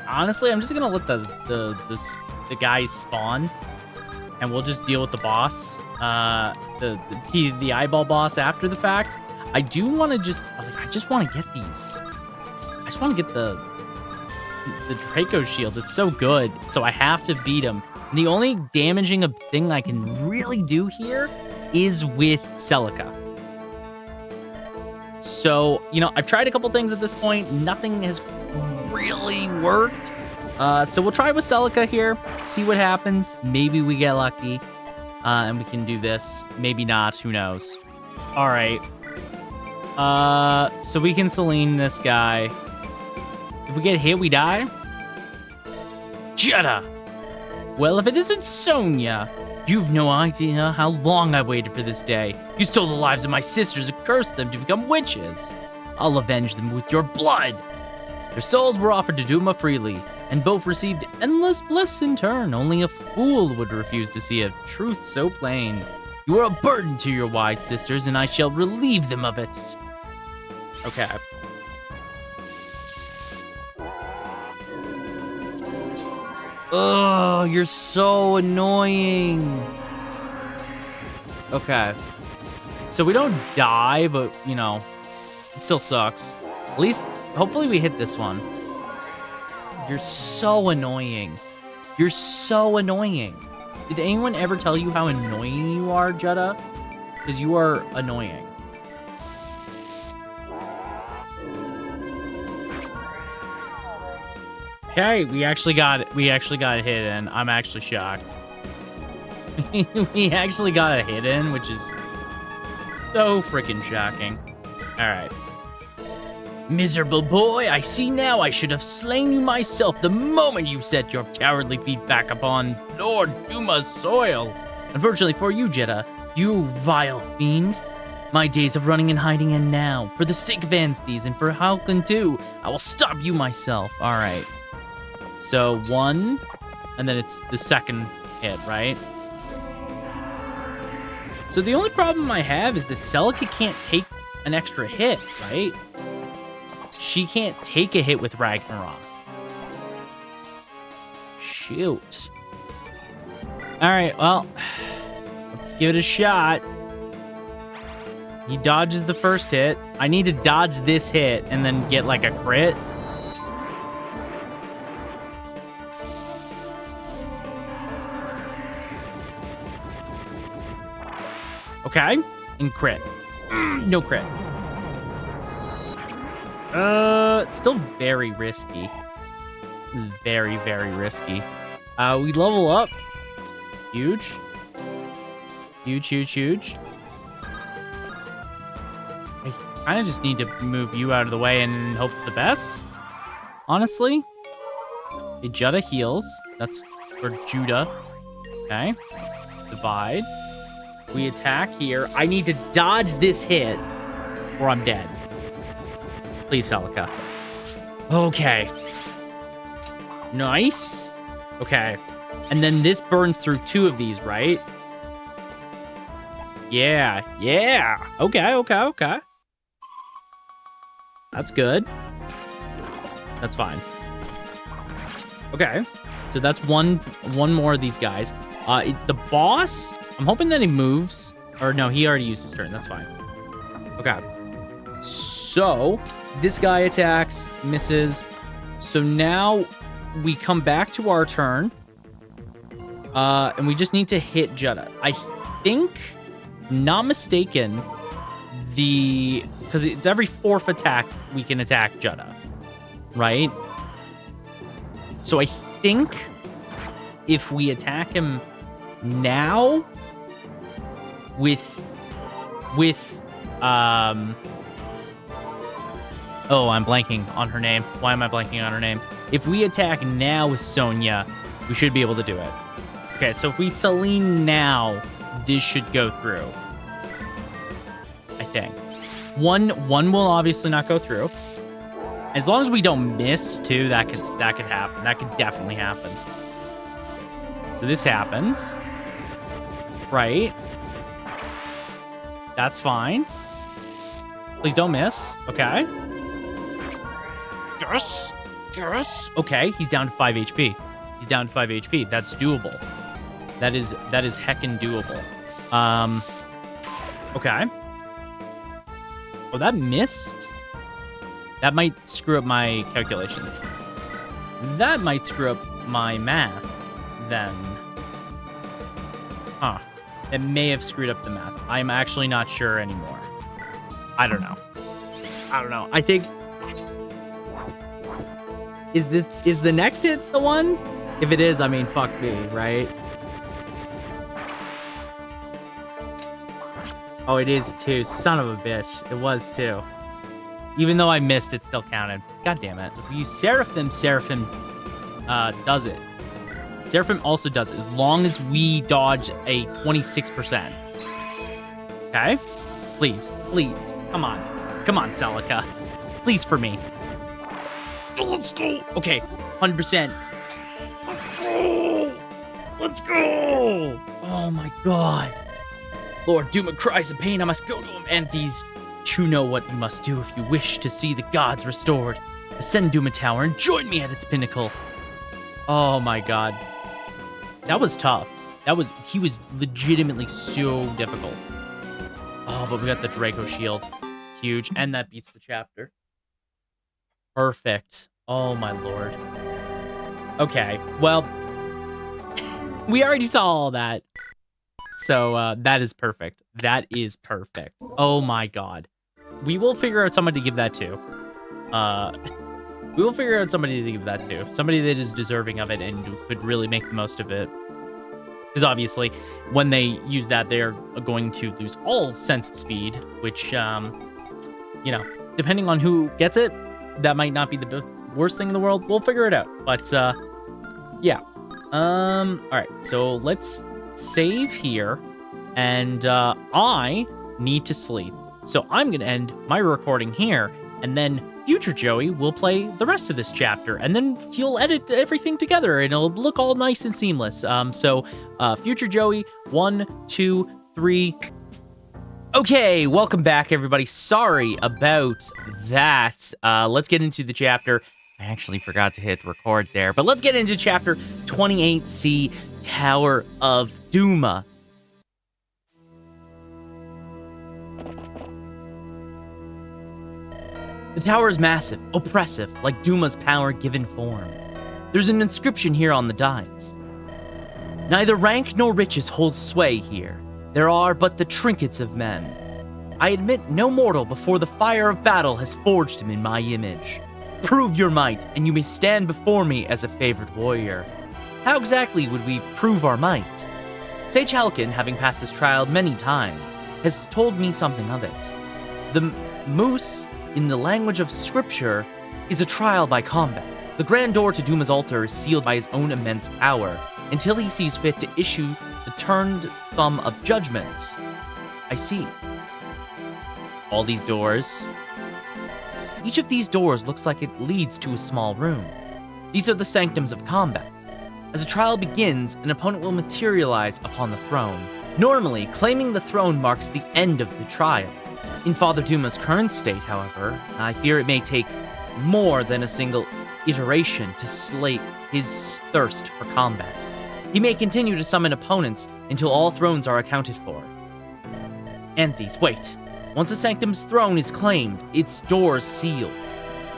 [SPEAKER 1] honestly, I'm just gonna let the guys spawn, and we'll just deal with the boss, the eyeball boss after the fact. I do want to I just want to get these. I just want to get the Draco shield. It's so good, so I have to beat him. And the only damaging thing I can really do here is with Celica. So, you know, I've tried a couple things at this point. Nothing has really worked. So we'll try with Celica here, see what happens. Maybe we get lucky, and we can do this. Maybe not, who knows. All right. So we can Celine this guy. If we get hit, we die? Jetta! Well, if it isn't Sonia, you've no idea how long I waited for this day. You stole the lives of my sisters and cursed them to become witches. I'll avenge them with your blood. Their souls were offered to Duma freely, and both received endless bliss in turn. Only a fool would refuse to see a truth so plain. You are a burden to your wise sisters, and I shall relieve them of it. Okay. Oh, you're so annoying. Okay. So we don't die, but, you know, it still sucks. At least, hopefully we hit this one. You're so annoying. You're so annoying. Did anyone ever tell you how annoying you are, Jetta? Because you are annoying. Okay, we actually got a hit in. I'm actually shocked. We actually got a hit in, which is so freaking shocking. All right. Miserable boy, I see now I should have slain you myself the moment you set your cowardly feet back upon Lord Duma's soil. Unfortunately for you, Jetta, you vile fiend. My days of running and hiding end now. For the sake of Anthes and for Halcyon too, I will stop you myself. All right. So 1, and then it's the second hit, right? So the only problem I have is that Celica can't take an extra hit, right? She can't take a hit with Ragnarok. Shoot. All right, well, let's give it a shot. He dodges the first hit. I need to dodge this hit and then get like a crit. Okay. And crit. No crit. It's still very risky. This is very, very risky. We level up. Huge. Huge, huge, huge. I kind of just need to move you out of the way and hope for the best. Honestly. Okay, Judah heals. That's for Judah. Okay. Divide. We attack here. I need to dodge this hit or I'm dead. Please, Celica. Okay. Nice. Okay. And then this burns through 2 of these, right? Yeah. Yeah. Okay, okay, okay. That's good. That's fine. Okay. So that's one more of these guys. The boss, I'm hoping that he moves. Or no, he already used his turn. That's fine. Okay. So, this guy attacks, misses. So now we come back to our turn. And we just need to hit Judah. I think, not mistaken, because it's every 4th attack we can attack Judah. Right? So I think if we attack him now with oh, I'm blanking on her name. Why am I blanking on her name? If we attack now with Sonya, we should be able to do it. Okay, so if we Celine now, this should go through. I think. One will obviously not go through. As long as we don't miss, too, that could happen. That could definitely happen. So this happens. Right. That's fine. Please don't miss. Okay. Yes. Yes. Okay, he's down to 5 HP. He's down to 5 HP. That's doable. That is heckin' doable. Okay. Oh, that missed? That might screw up my calculations. That might screw up my math, then. Huh. It may have screwed up the math. I'm actually not sure anymore. I don't know. I think... Is the next hit the one? If it is, I mean, fuck me, right? Oh, it is too. Son of a bitch. It was too. Even though I missed, it still counted. God damn it. If we use Seraphim does it. Seraphim also does it, as long as we dodge a 26%. Okay? Please. Please. Come on. Come on, Celica. Please for me. Let's go. Okay. 100%. Let's go. Let's go. Oh, my God. Lord Duma cries in pain. I must go to him. And these... You know what you must do if you wish to see the gods restored. Ascend Duma Tower and join me at its pinnacle. Oh my God. That was tough. He was legitimately so difficult. Oh, but we got the Draco Shield. Huge. And that beats the chapter. Perfect. Oh my Lord. Okay, well, we already saw all that. So that is perfect. That is perfect. Oh my God. We will figure out somebody to give that to. We will figure out somebody to give that to. Somebody that is deserving of it and could really make the most of it. Because obviously, when they use that, they're going to lose all sense of speed, which, you know, depending on who gets it, that might not be the worst thing in the world. We'll figure it out. But, yeah. All right, so let's save here. And I need to sleep. So I'm going to end my recording here. And then future Joey will play the rest of this chapter. And then he'll edit everything together. And it'll look all nice and seamless. So future Joey, 1, 2, 3... Okay, welcome back, everybody. Sorry about that. Let's get into the chapter. I actually forgot to hit record there, but let's get into chapter 28C, Tower of Duma. The tower is massive, oppressive, like Duma's power given form. There's an inscription here on the dais. Neither rank nor riches hold sway here. There are but the trinkets of men. I admit no mortal before the fire of battle has forged him in my image. Prove your might, and you may stand before me as a favored warrior. How exactly would we prove our might? Sage Halkin, having passed this trial many times, has told me something of it. The moose, in the language of scripture, is a trial by combat. The grand door to Duma's altar is sealed by his own immense power, until he sees fit to issue the turned thumb of judgment. I see. All these doors. Each of these doors looks like it leads to a small room. These are the sanctums of combat. As a trial begins, an opponent will materialize upon the throne. Normally, claiming the throne marks the end of the trial. In Father Duma's current state, however, I fear it may take more than a single iteration to slake his thirst for combat. He may continue to summon opponents until all thrones are accounted for. Anthes, wait. Once a sanctum's throne is claimed, its doors sealed,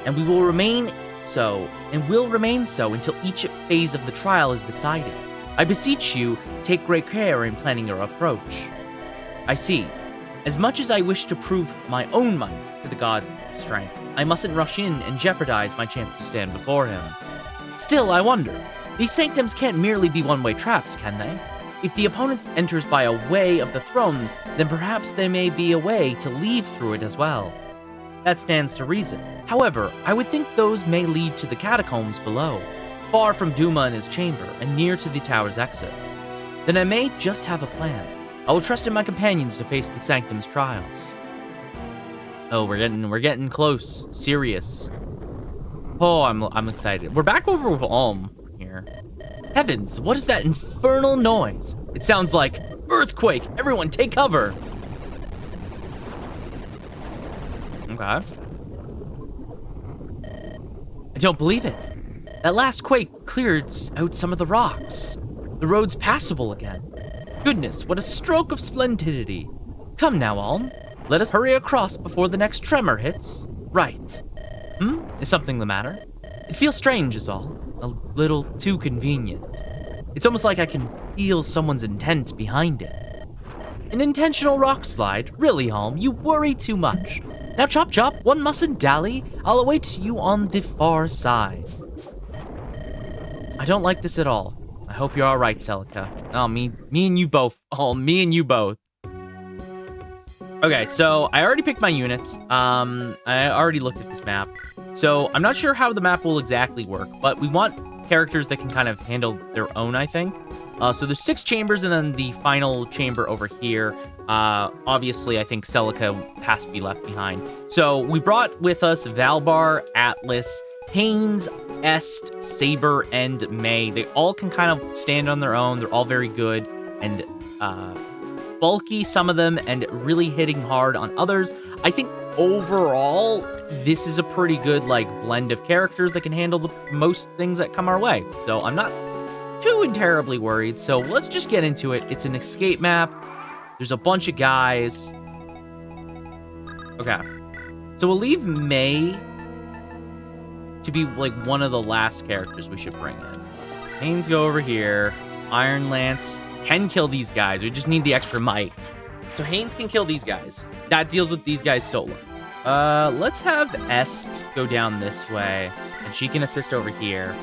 [SPEAKER 1] and we will remain so until each phase of the trial is decided. I beseech you, take great care in planning your approach. I see. As much as I wish to prove my own might to the god's strength, I mustn't rush in and jeopardize my chance to stand before him. Still, I wonder, these sanctums can't merely be one-way traps, can they? If the opponent enters by a way of the throne, then perhaps there may be a way to leave through it as well. That stands to reason. However, I would think those may lead to the catacombs below, far from Duma and his chamber, and near to the tower's exit. Then I may just have a plan. I will trust in my companions to face the Sanctum's trials. Oh, we're getting close. Serious. Oh, I'm excited. We're back over with Ulm here. Heavens, what is that infernal noise? It sounds like earthquake. Everyone take cover. Okay. I don't believe it. That last quake cleared out some of the rocks. The road's passable again. Goodness, what a stroke of splendidity. Come now, Ulm. Let us hurry across before the next tremor hits. Right. Is something the matter? It feels strange is all. A little too convenient. It's almost like I can feel someone's intent behind it. An intentional rock slide? Really, Ulm, you worry too much. Now chop chop, one mustn't dally. I'll await you on the far side. I don't like this at all. I hope you're alright, Celica. Oh, me and you both. Oh, me and you both. Okay, so I already picked my units. I already looked at this map. So I'm not sure how the map will exactly work, but we want characters that can kind of handle their own, I think. So there's 6 chambers and then the final chamber over here. Obviously, I think Celica has to be left behind. So we brought with us Valbar, Atlas, Haynes, Est, Saber, and May. They all can kind of stand on their own. They're all very good and bulky, some of them, and really hitting hard on others. I think overall, this is a pretty good like blend of characters that can handle the most things that come our way. So I'm not too terribly worried. So let's just get into it. It's an escape map. There's a bunch of guys. Okay. So we'll leave May to be like one of the last characters we should bring in. Haynes go over here. Iron Lance can kill these guys. We just need the extra might. So Haynes can kill these guys. That deals with these guys solo. Let's have Est go down this way, and she can assist over here.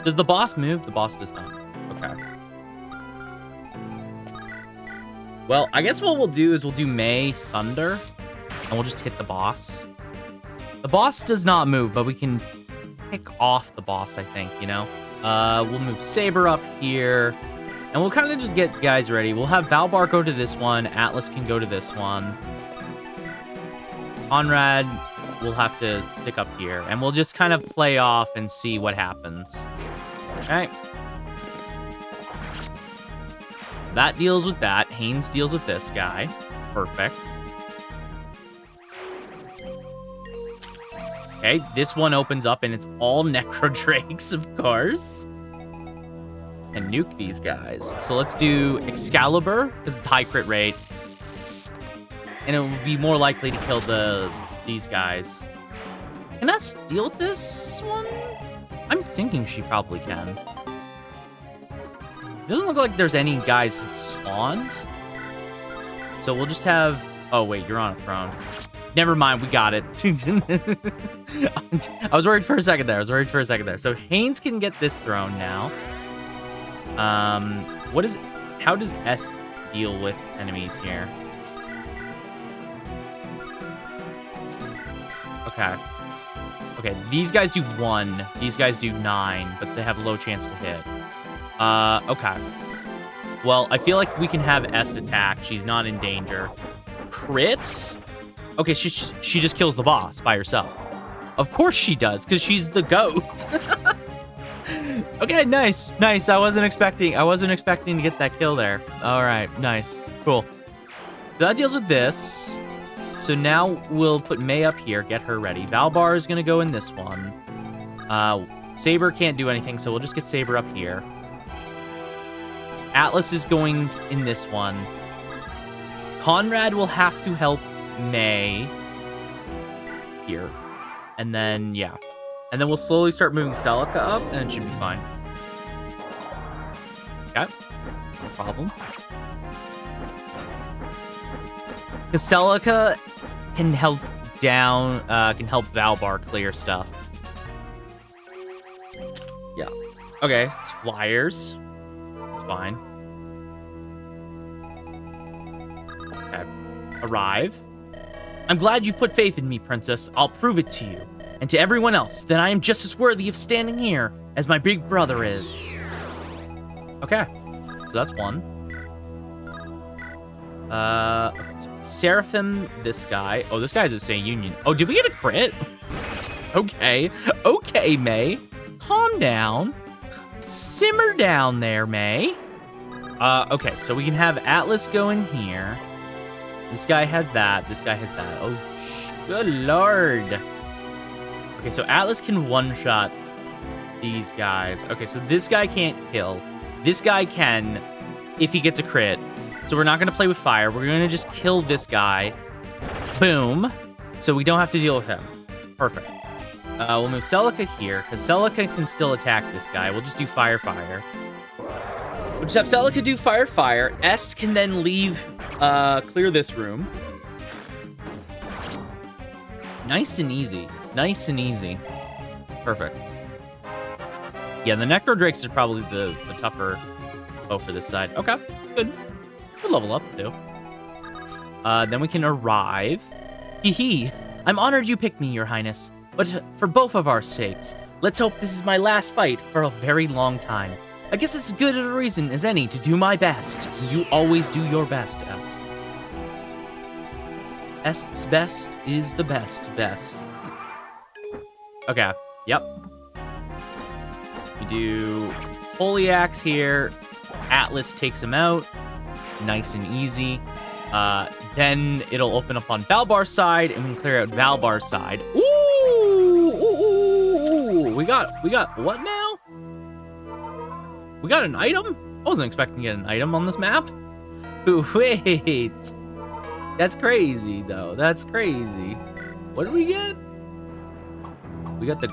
[SPEAKER 1] Does the boss move? The boss does not. Okay. Well, I guess what we'll do is we'll do May Thunder, and we'll just hit the boss. The boss does not move, but we can pick off the boss, I think, you know? We'll move Saber up here, and we'll kind of just get guys ready. We'll have Valbar go to this one. Atlas can go to this one. Conrad will have to stick up here, and we'll just kind of play off and see what happens. Okay. That deals with that. Haynes deals with this guy. Perfect. Okay, this one opens up, and it's all Necro Drakes, of course. And nuke these guys. So let's do Excalibur, because it's high crit rate. And it will be more likely to kill the these guys. Can Est deal with this one? I'm thinking she probably can. It doesn't look like there's any guys that spawned. So we'll just have... Oh, wait, you're on a throne. Never mind, we got it. I was worried for a second there. So Haynes can get this throne now. How does Est deal with enemies here? Okay, these guys do 1. These guys do 9, but they have low chance to hit. Okay. Well, I feel like we can have Est attack. She's not in danger. Crit? Okay, she just kills the boss by herself. Of course she does, because she's the goat. Okay, nice. I wasn't expecting to get that kill there. All right, nice. Cool. So that deals with this. So now we'll put May up here, get her ready. Valbar is going to go in this one. Saber can't do anything, so we'll just get Saber up here. Atlas is going in this one. Conrad will have to help May here. And then, yeah. And then we'll slowly start moving Celica up, and it should be fine. Okay. No problem. Because Celica can help Valbar clear stuff. Yeah. Okay, it's flyers. It's fine. Okay. Arrive. I'm glad you put faith in me, Princess. I'll prove it to you, and to everyone else, that I am just as worthy of standing here as my big brother is. Okay. So that's 1. Seraphim, this guy. Oh, this guy's at St. Union. Oh, did we get a crit? Okay. Okay, May. Calm down. Simmer down there, May. Okay, so we can have Atlas go in here. This guy has that. This guy has that. Oh, good lord. Okay, so Atlas can one-shot these guys. Okay, so this guy can't kill. This guy can if he gets a crit. So we're not going to play with fire. We're going to just kill this guy. Boom. So we don't have to deal with him. Perfect. We'll move Celica here, because Celica can still attack this guy. We'll just do fire. We'll just have Celica do fire. Est can then leave, clear this room. Nice and easy. Perfect. Yeah, the Necro Drakes are probably the tougher foe for this side. Okay, good. We'll level up, too. Then we can arrive. Hee. I'm honored you picked me, Your Highness. But for both of our sakes, let's hope this is my last fight for a very long time. I guess it's as good a reason as any to do my best. You always do your best, Est. Est's best is the best. Okay, yep. We do Holy Axe here. Atlas takes him out. Nice and easy. Then it'll open up on Valbar's side, and we can clear out Valbar's side. Ooh! We got what now? We got an item? I wasn't expecting to get an item on this map. Wait. That's crazy, though. That's crazy. What did we get? We got the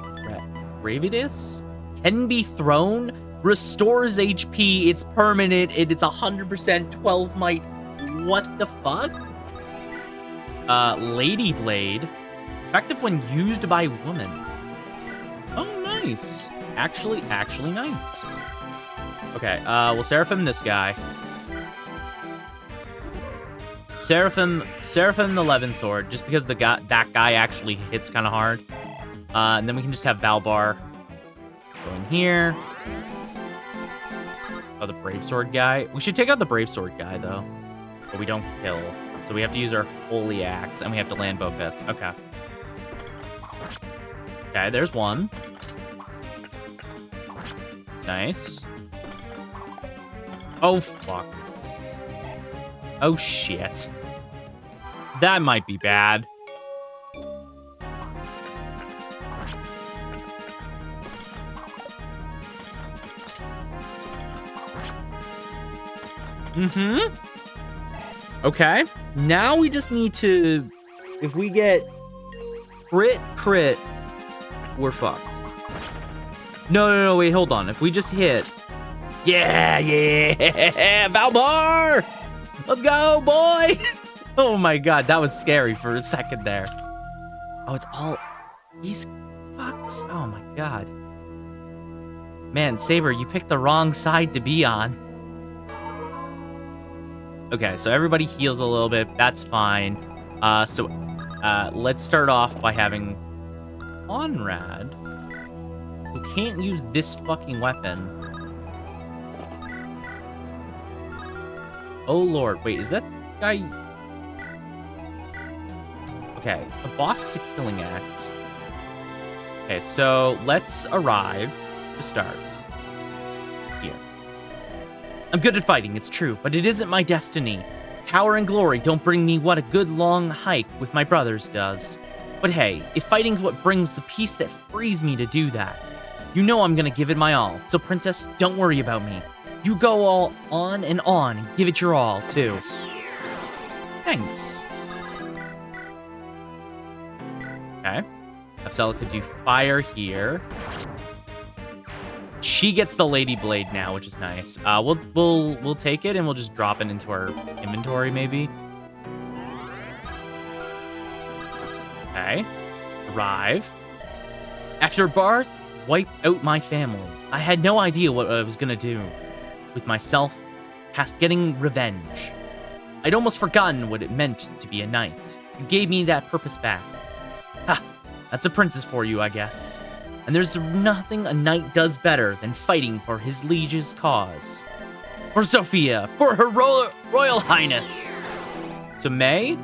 [SPEAKER 1] Gravitas. Can be thrown. Restores HP. It's permanent. It's 100% 12 might. What the fuck? Lady Blade. Effective when used by women. Oh, nice. Actually nice. Okay, we'll Seraphim this guy. Seraphim the Levin Sword, just because that guy actually hits kind of hard. And then we can just have Valbar go in here. Oh, the Brave Sword guy. We should take out the Brave Sword guy, though. But we don't kill. So we have to use our Holy Axe, and we have to land both hits. Okay. Okay, there's one. Nice. Oh, fuck. Oh, shit. That might be bad. Okay. Now we just need to... If we get crit, we're fucked. No, wait, hold on. If we just hit... Yeah, Valbar! Let's go, boy! Oh my god, that was scary for a second there. Oh, it's all... These fucks. Oh my god. Man, Saber, you picked the wrong side to be on. Okay, so everybody heals a little bit. That's fine. Let's start off by having Conrad, who can't use this fucking weapon. Oh lord, wait, is that guy... Okay, the boss is a killing axe. Okay, so let's arrive to start. Here. I'm good at fighting, it's true, but it isn't my destiny. Power and glory don't bring me what a good long hike with my brothers does. But hey, if fighting's what brings the peace that frees me to do that, you know I'm gonna give it my all. So princess, don't worry about me. You go all on and give it your all, too. Thanks. Okay. Have Celica do fire here. She gets the Lady Blade now, which is nice. We'll take it and we'll just drop it into our inventory, maybe. Okay. Arrive. After Barth wiped out my family, I had no idea what I was gonna do with myself past getting revenge. I'd almost forgotten what it meant to be a knight. You gave me that purpose back. Ha! That's a princess for you, I guess. And there's nothing a knight does better than fighting for his liege's cause. For Sophia, for her royal highness. So May,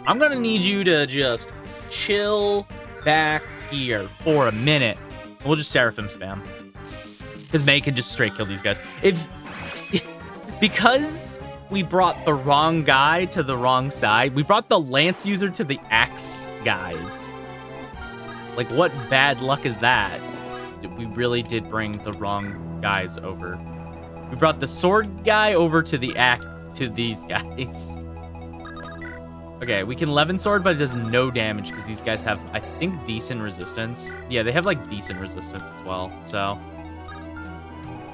[SPEAKER 1] I'm gonna need you to just chill back here for a minute. We'll just Seraphim spam. Because May can just straight kill these guys. Because we brought the wrong guy to the wrong side, we brought the lance user to the axe guys. Like, what bad luck is that? We really did bring the wrong guys over. We brought the sword guy over to the axe, to these guys. Okay, we can Levin sword, but it does no damage because these guys have, I think, decent resistance. Yeah, they have, like, decent resistance as well, so...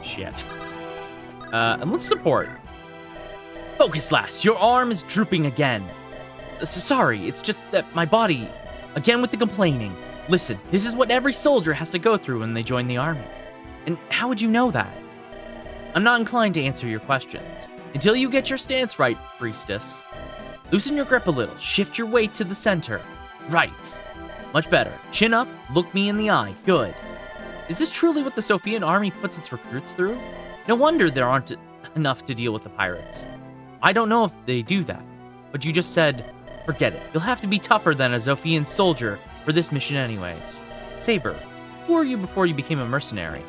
[SPEAKER 1] Shit. And let's support. Focus, lass. Your arm is drooping again. Sorry, it's just that my body... Again with the complaining. Listen, this is what every soldier has to go through when they join the army. And how would you know that? I'm not inclined to answer your questions. Until you get your stance right, priestess. Loosen your grip a little. Shift your weight to the center. Right. Much better. Chin up. Look me in the eye. Good. Is this truly what the Sophian army puts its recruits through? No wonder there aren't enough to deal with the pirates. I don't know if they do that. But you just said, forget it. You'll have to be tougher than a Sophian soldier for this mission anyways. Saber, who were you before you became a mercenary?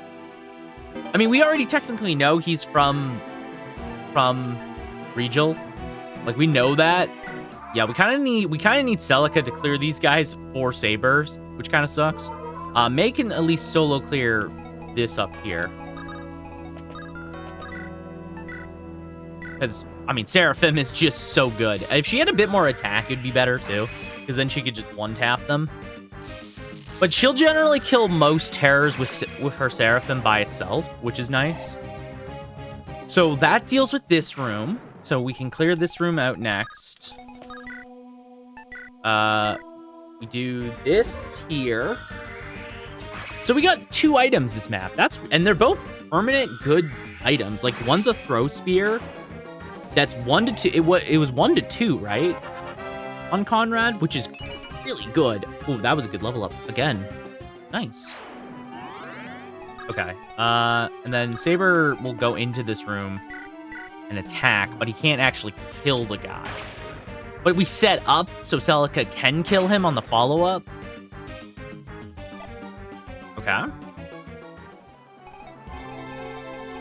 [SPEAKER 1] I mean, we already technically know he's from Regal. Like, we know that. Yeah, we kind of need Celica to clear these guys for Sabers, which kind of sucks. May can at least solo clear this up here. Because, I mean, Seraphim is just so good. If she had a bit more attack, it'd be better, too. Because then she could just one-tap them. But she'll generally kill most terrors with her Seraphim by itself, which is nice. So that deals with this room. So we can clear this room out next. We do this here. So we got 2 items this map. And they're both permanent good items. Like, one's a throw spear. That's 1 to 2. It was 1 to 2, right? On Conrad, which is really good. Ooh, that was a good level up again. Nice. Okay. And then Saber will go into this room and attack, but he can't actually kill the guy. But we set up so Celica can kill him on the follow-up. Okay.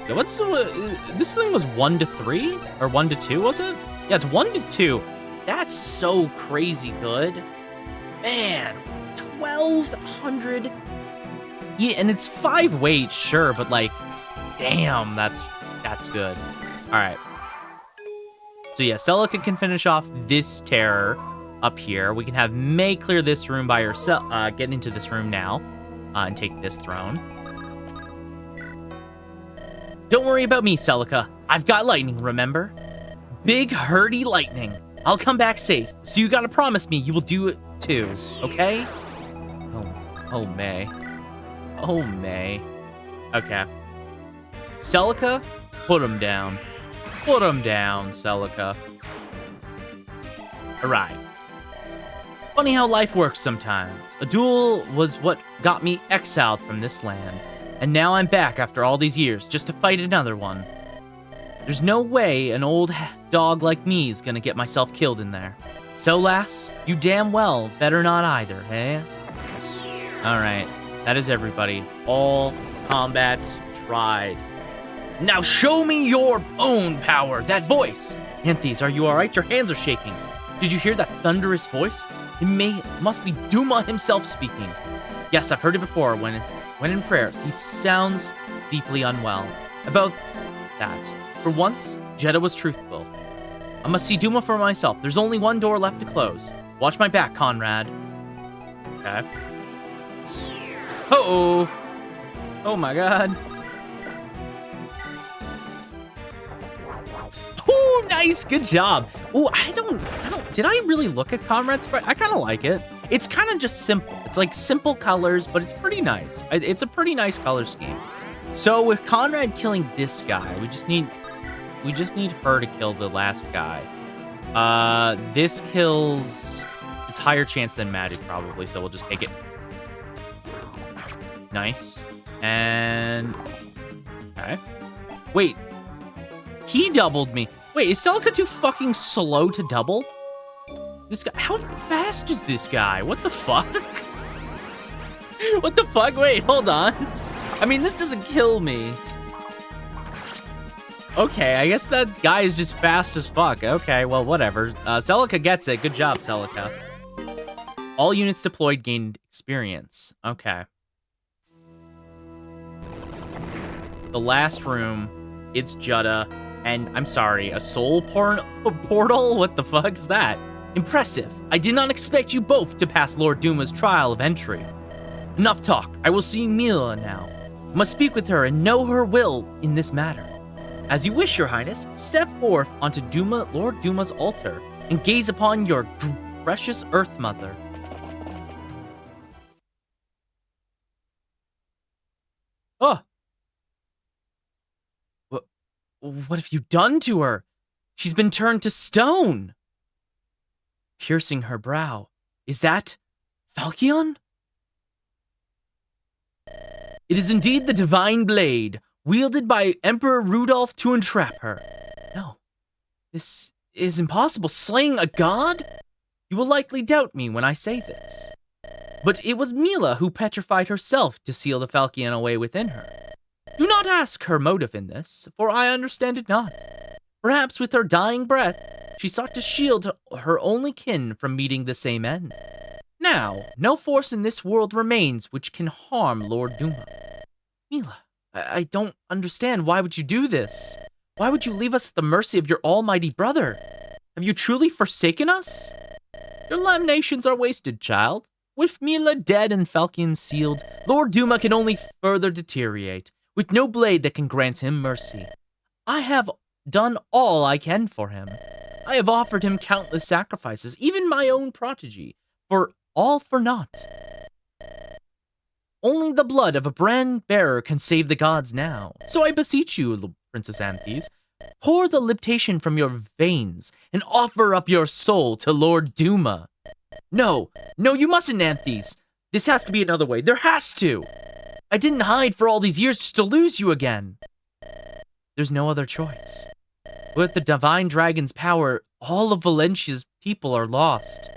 [SPEAKER 1] Yeah, what's the... this thing was 1 to 3? Or 1 to 2, was it? Yeah, it's 1 to 2. That's so crazy good. Man, 1,200. Yeah, and it's 5 weight, sure, but like, damn, that's good. All right. So yeah, Celica can finish off this terror. up here. We can have May clear this room by herself, get into this room now, and take this throne. Don't worry about me, Celica. I've got lightning, remember? Big, hurdy lightning. I'll come back safe, so you gotta promise me you will do it too, okay? Oh, May. Oh, May. Okay. Celica, put him down. Put him down, Celica. Alright. Funny how life works sometimes. A duel was what got me exiled from this land. And now I'm back after all these years, just to fight another one. There's no way an old dog like me is gonna get myself killed in there. So, lass, you damn well better not either, eh? Alright, that is everybody. All combats tried. Now show me your own power, that voice! Anthes, are you alright? Your hands are shaking. Did you hear that thunderous voice? It must be Duma himself speaking. Yes, I've heard it before when in prayers. He sounds deeply unwell. About that. For once, Jeddah was truthful. I must see Duma for myself. There's only one door left to close. Watch my back, Conrad. Okay. Uh-oh. Oh my god. Ooh, nice. Good job. Ooh, I don't, did I really look at Conrad's sprite? I kind of like it. It's kind of just simple. It's like simple colors, but it's pretty nice. It's a pretty nice color scheme. So with Conrad killing this guy, we just need her to kill the last guy. This kills, it's higher chance than magic probably, so we'll just take it. Nice. And, okay. Wait, he doubled me. Wait, is Celica too fucking slow to double? This guy, how fast is this guy? What the fuck? What the fuck? Wait, hold on. I mean, this doesn't kill me. Okay, I guess that guy is just fast as fuck. Okay, well, whatever. Celica gets it. Good job, Celica. All units deployed gained experience. Okay. The last room, it's Jeddah, and I'm sorry, a soul portal? What the fuck is that? Impressive. I did not expect you both to pass Lord Duma's trial of entry. Enough talk. I will see Mila now. Must speak with her and know her will in this matter. As you wish, Your Highness, step forth onto Lord Duma's altar and gaze upon your precious Earth Mother. Oh! What have you done to her? She's been turned to stone! Piercing her brow. Is that Falchion? It is indeed the divine blade, wielded by Emperor Rudolph to entrap her. No, this is impossible. Slaying a god? You will likely doubt me when I say this. But it was Mila who petrified herself to seal the Falchion away within her. Do not ask her motive in this, for I understand it not. Perhaps with her dying breath, she sought to shield her only kin from meeting the same end. Now, no force in this world remains which can harm Lord Duma. Mila, I don't understand. Why would you do this? Why would you leave us at the mercy of your almighty brother? Have you truly forsaken us? Your lamentations are wasted, child. With Mila dead and Falchion sealed, Lord Duma can only further deteriorate, with no blade that can grant him mercy. I have done all I can for him. I have offered him countless sacrifices, even my own prodigy, all for naught. Only the blood of a brand bearer can save the gods now. So I beseech you, Princess Anthes, pour the libation from your veins and offer up your soul to Lord Duma. No, you mustn't, Anthes. This has to be another way. There has to. I didn't hide for all these years just to lose you again. There's no other choice. With the divine dragon's power, all of Valencia's people are lost.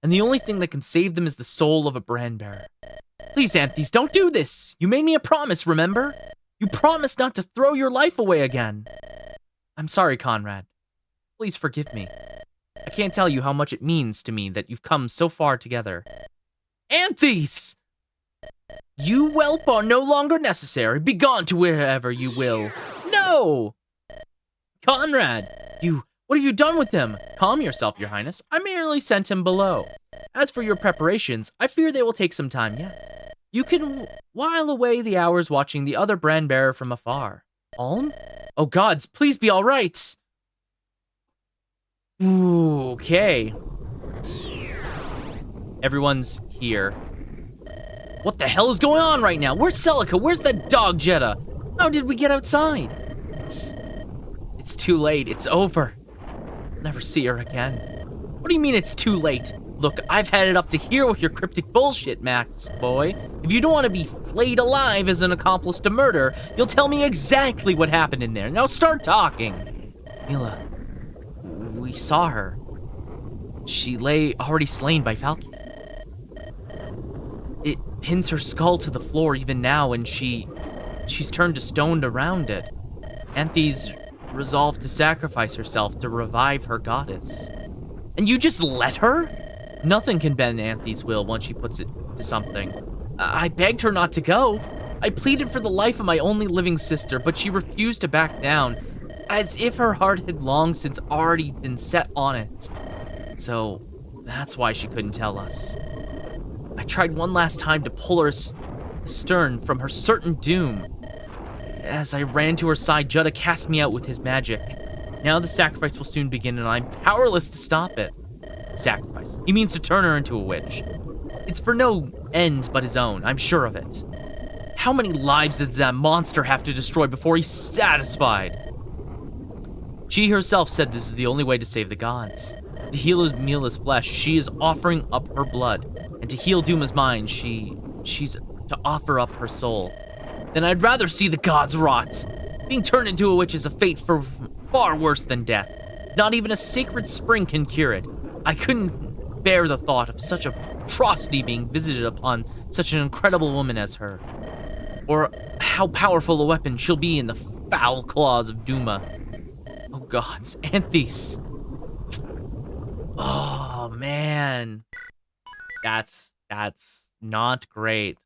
[SPEAKER 1] And the only thing that can save them is the soul of a brand bearer. Please, Anthes, don't do this. You made me a promise, remember? You promised not to throw your life away again. I'm sorry, Conrad. Please forgive me. I can't tell you how much it means to me that you've come so far together. Anthes! You whelp are no longer necessary. Begone to wherever you will. No! Conrad, What have you done with him? Calm yourself, your highness. I merely sent him below. As for your preparations, I fear they will take some time yet. You can while away the hours watching the other brand bearer from afar. Alm? Oh gods, please be all right. Ooh, okay. Everyone's here. What the hell is going on right now? Where's Celica? Where's that dog Jetta? How did we get outside? It's too late. It's over. I'll never see her again. What do you mean it's too late? Look, I've had it up to here with your cryptic bullshit, Max boy. If you don't want to be flayed alive as an accomplice to murder, you'll tell me exactly what happened in there. Now start talking. Mila, we saw her. She lay already slain by Falcon. It pins her skull to the floor even now, and she's turned to stone around it. Anthe's resolved to sacrifice herself to revive her goddess. And you just let her? Nothing can bend Anthe's will once she puts it to something. I begged her not to go. I pleaded for the life of my only living sister, but she refused to back down, as if her heart had long since already been set on it. So, that's why she couldn't tell us. I tried one last time to pull her stern from her certain doom. As I ran to her side, Jutta cast me out with his magic. Now the sacrifice will soon begin, and I'm powerless to stop it. Sacrifice. He means to turn her into a witch. It's for no ends but his own, I'm sure of it. How many lives did that monster have to destroy before he's satisfied? She herself said this is the only way to save the gods. To heal Mila's flesh, she is offering up her blood. And to heal Duma's mind, she's to offer up her soul. Then I'd rather see the gods rot. Being turned into a witch is a fate far worse than death. Not even a sacred spring can cure it. I couldn't bear the thought of such atrocity being visited upon such an incredible woman as her. Or how powerful a weapon she'll be in the foul claws of Duma. Oh gods, Anthes. Oh man. That's not great.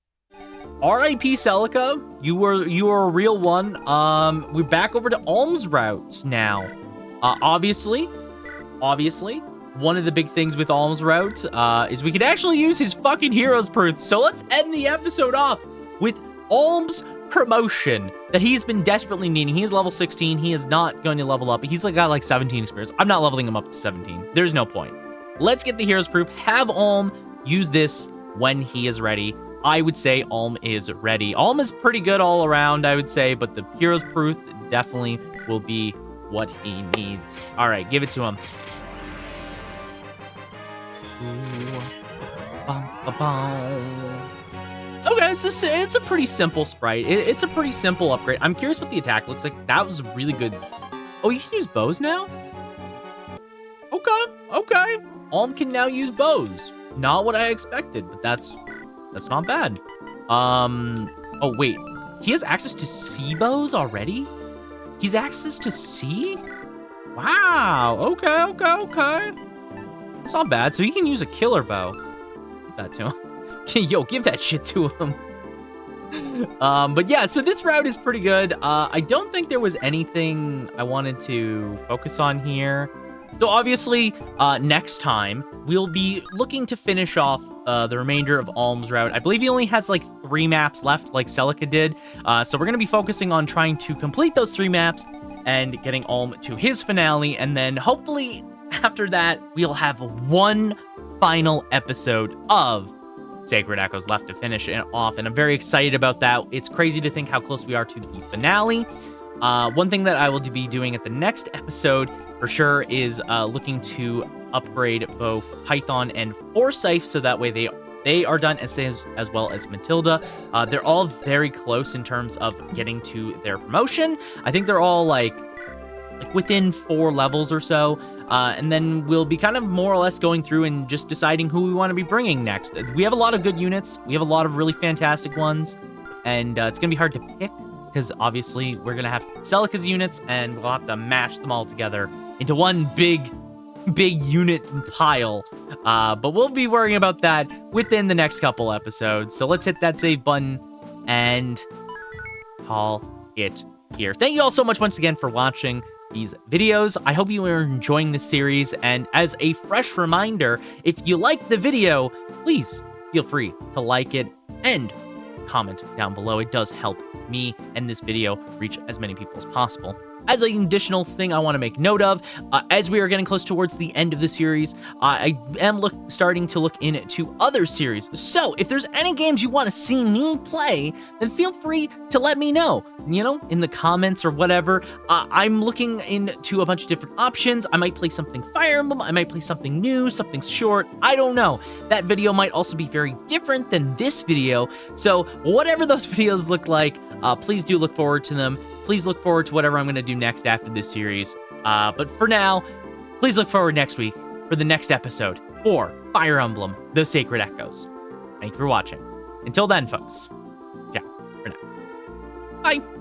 [SPEAKER 1] R.I.P. Celica, you were a real one. We're back over to Alm's routes now. Obviously, one of the big things with Alm's route is we could actually use his fucking hero's proof. So let's end the episode off with Alm's promotion that he's been desperately needing. He is level 16. He is not going to level up. He's got like 17 experience. I'm not leveling him up to 17. There's no point. Let's get the hero's proof. Have Alm use this when he is ready. I would say Alm is ready. Alm is pretty good all around, I would say, but the hero's proof definitely will be what he needs. All right, give it to him. Okay, it's a pretty simple sprite. It's a pretty simple upgrade. I'm curious what the attack looks like. That was really good. Oh, you can use bows now? Okay. Alm can now use bows. Not what I expected, but that's not bad. Oh wait, he has access to sea bows already? He's access to sea? Wow, okay. It's not bad, so he can use a killer bow. Give that to him. Yo, give that shit to him. But yeah, so this route is pretty good. I don't think there was anything I wanted to focus on here. So obviously, next time, we'll be looking to finish off the remainder of Alm's route. I believe he only has like 3 maps left, like Celica did. So we're going to be focusing on trying to complete those 3 maps and getting Alm to his finale. And then hopefully after that, we'll have one final episode of Sacred Echoes left to finish it off. And I'm very excited about that. It's crazy to think how close we are to the finale. One thing that I will be doing at the next episode for sure is looking to upgrade both Python and Forsyth so that way they are done as well as Matilda. They're all very close in terms of getting to their promotion. I think they're all like within 4 levels or so. And then we'll be kind of more or less going through and just deciding who we want to be bringing next. We have a lot of good units. We have a lot of really fantastic ones. And it's going to be hard to pick because obviously we're going to have Celica's units and we'll have to mash them all together into one big unit pile. But we'll be worrying about that within the next couple episodes. So let's hit that save button and call it here. Thank you all so much once again for watching. these videos. I hope you are enjoying this series, and as a fresh reminder, if you like the video, please feel free to like it and comment down below. It does help me and this video reach as many people as possible. As an additional thing I want to make note of, as we are getting close towards the end of the series, I am starting to look into other series. So if there's any games you want to see me play, then feel free to let me know, in the comments or whatever. I'm looking into a bunch of different options. I might play something Fire Emblem, I might play something new, something short, I don't know. That video might also be very different than this video, so whatever those videos look like, please do look forward to them. Please look forward to whatever I'm going to do next after this series. But for now, please look forward next week for the next episode for Fire Emblem, The Sacred Echoes. Thank you for watching. Until then, folks. Yeah, for now. Bye.